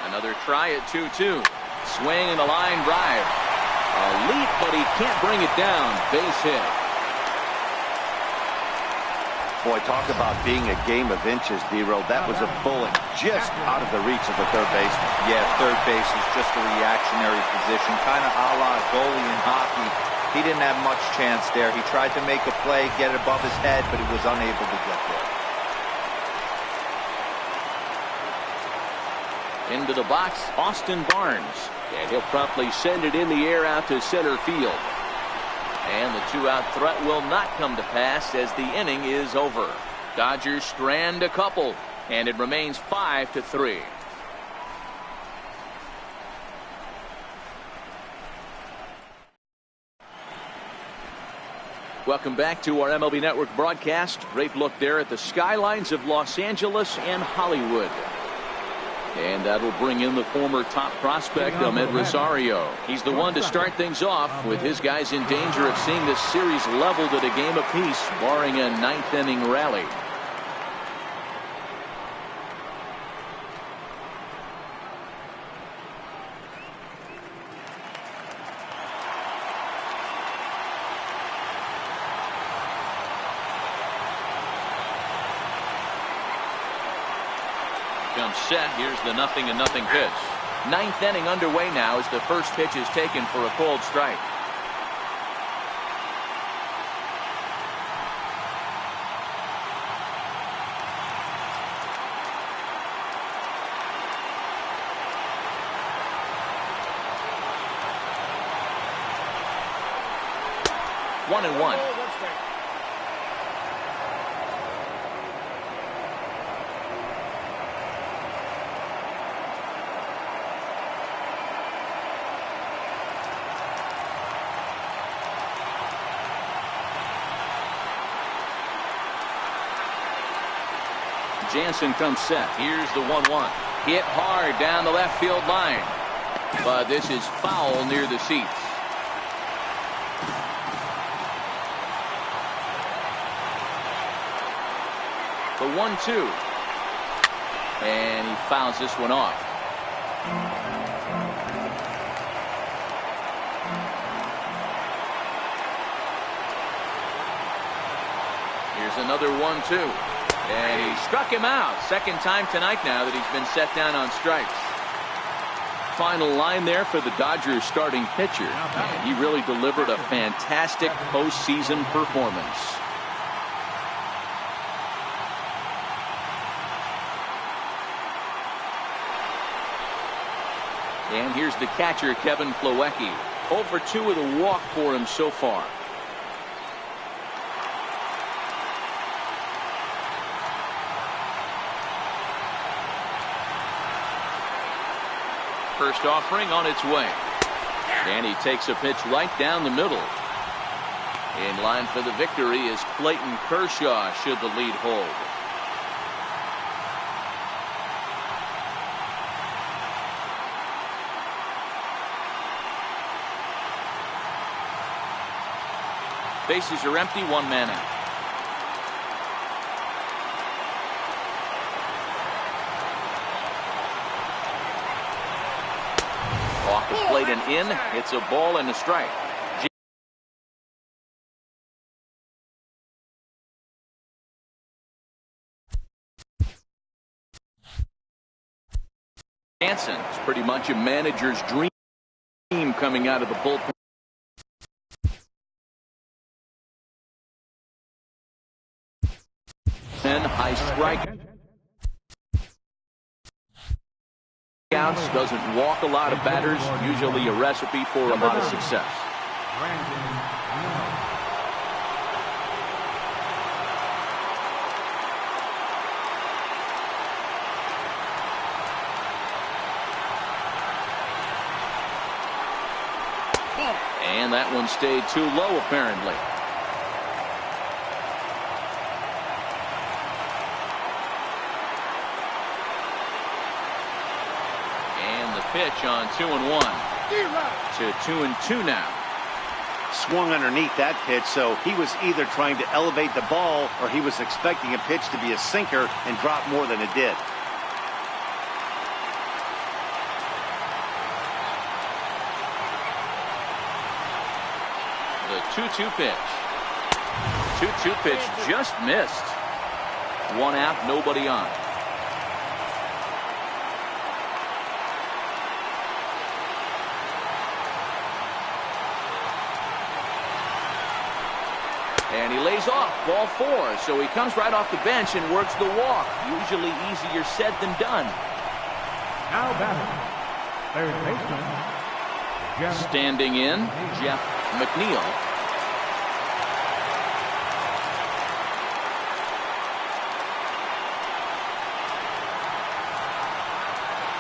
Another try at 2-2. Swing and a line drive. A leap, but he can't bring it down. Base hit. Boy, talk about being a game of inches, D-Row. That was a bullet just out of the reach of the third baseman. Yeah, third base is just a reactionary position, kind of a la goalie in hockey. He didn't have much chance there. He tried to make a play, get it above his head, but he was unable to get there. Into the box, Austin Barnes. And he'll promptly send it in the air out to center field. And the 2-out threat will not come to pass as the inning is over. Dodgers strand a couple, and it remains 5-3. Welcome back to our MLB Network broadcast. Great look there at the skylines of Los Angeles and Hollywood. And that'll bring in the former top prospect, Ahmed Rosario. He's the one to start things off, with his guys in danger of seeing this series leveled at a game apiece, barring a 9th-inning rally. comes set. Here's the 0-0 pitch. Ninth inning underway now as the first pitch is taken for a cold strike. One and one. Jansen comes set. Here's the 1-1. Hit hard down the left field line. But this is foul near the seats. The 1-2. And he fouls this one off. Here's another 1-2. And he struck him out. Second time tonight now that he's been set down on strikes. Final line there for the Dodgers starting pitcher. And he really delivered a fantastic postseason performance. And here's the catcher, Kevin Plawecki. 0 for 2 with a walk for him so far. First offering on its way. And he takes a pitch right down the middle. In line for the victory is Clayton Kershaw should the lead hold. Bases are empty, one man out. Off the plate and in. It's a ball and a strike. Jansen is pretty much a manager's dream coming out of the bullpen. High strike. Doesn't walk a lot of batters. Usually a recipe for a lot of success. And that one stayed too low apparently. Pitch on 2-1 to 2-2 now. Swung underneath that pitch, so he was either trying to elevate the ball or he was expecting a pitch to be a sinker and drop more than it did. The 2-2 pitch. 2-2 pitch just missed. One out, nobody on. And he lays off ball 4, so he comes right off the bench and works the walk. Usually easier said than done. Now batting, third baseman, Jeff. Standing in, Jeff McNeil.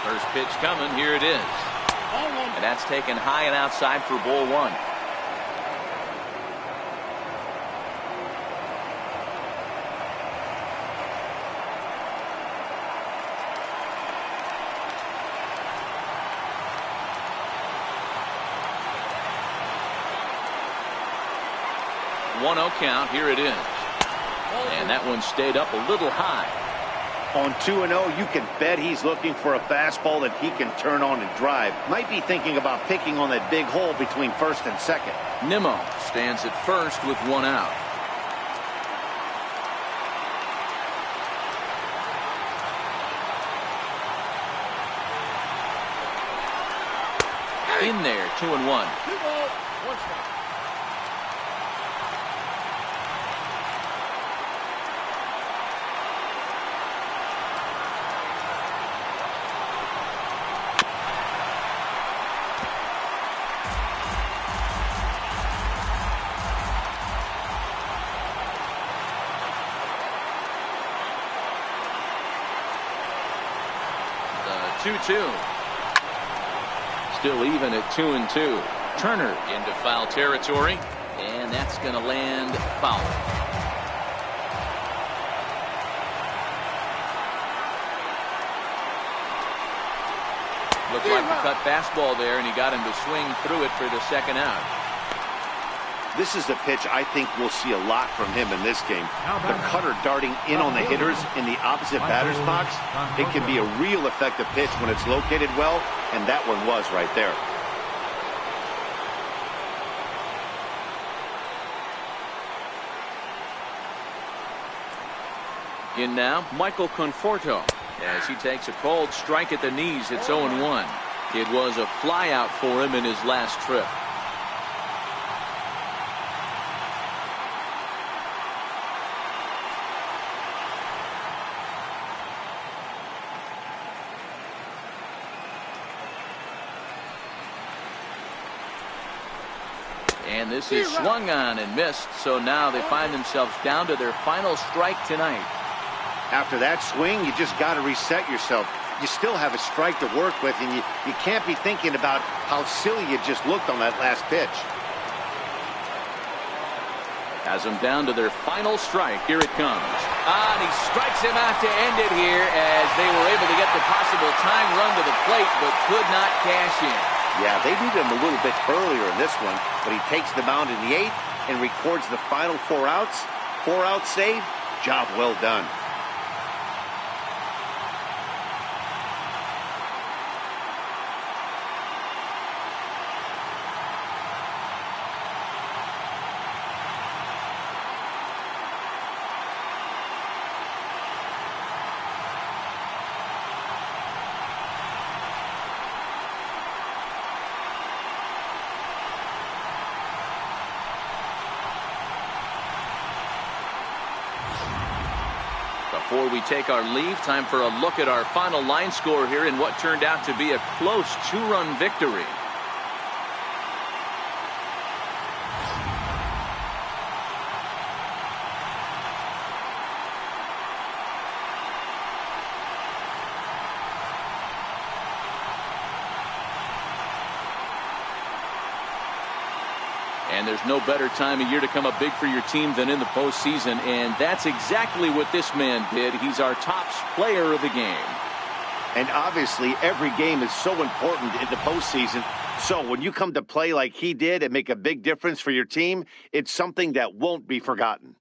First pitch coming, here it is. And that's taken high and outside for ball 1. One 1-0 count. Here it is. And that one stayed up a little high. On 2-0, you can bet he's looking for a fastball that he can turn on and drive. Might be thinking about picking on that big hole between first and second. Nimmo stands at first with 1 out. 2-1. 2 balls, 1 strike. The 2-2. Still even at 2-2. Turner into foul territory, and that's going to land foul. Looked like a cut fastball there, and he got him to swing through it for the second out. This is a pitch I think we'll see a lot from him in this game. The cutter darting in on the hitters in the opposite batter's box. It can be a real effective pitch when it's located well, and that one was right there. In now, Michael Conforto, as he takes a cold strike at the knees. It's 0-1. It was a flyout for him in his last trip. And this is swung on and missed, so now they find themselves down to their final strike tonight. After that swing, you just got to reset yourself. You still have a strike to work with, and you can't be thinking about how silly you just looked on that last pitch. Has them down to their final strike. Here it comes. And he strikes him out to end it here, as they were able to get the possible time run to the plate, but could not cash in. Yeah, they needed him a little bit earlier in this one, but he takes the mound in the 8th and records the final 4 outs. 4-out save. Job well done. Before we take our leave, time for a look at our final line score here in what turned out to be a close 2-run victory. And there's no better time of year to come up big for your team than in the postseason, and that's exactly what this man did. He's our top player of the game. And obviously, every game is so important in the postseason. So when you come to play like he did and make a big difference for your team, it's something that won't be forgotten.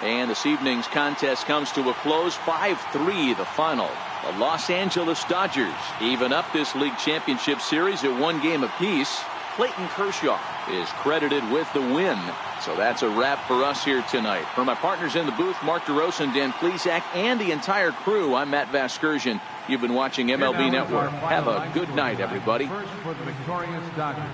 And this evening's contest comes to a close. 5-3 the final. The Los Angeles Dodgers even up this league championship series at 1 game apiece. Clayton Kershaw is credited with the win. So that's a wrap for us here tonight. For my partners in the booth, Mark DeRosa and Dan Plesac, and the entire crew, I'm Matt Vasgersian. You've been watching MLB Network. Have a good night, everybody. First for the victorious Dodgers.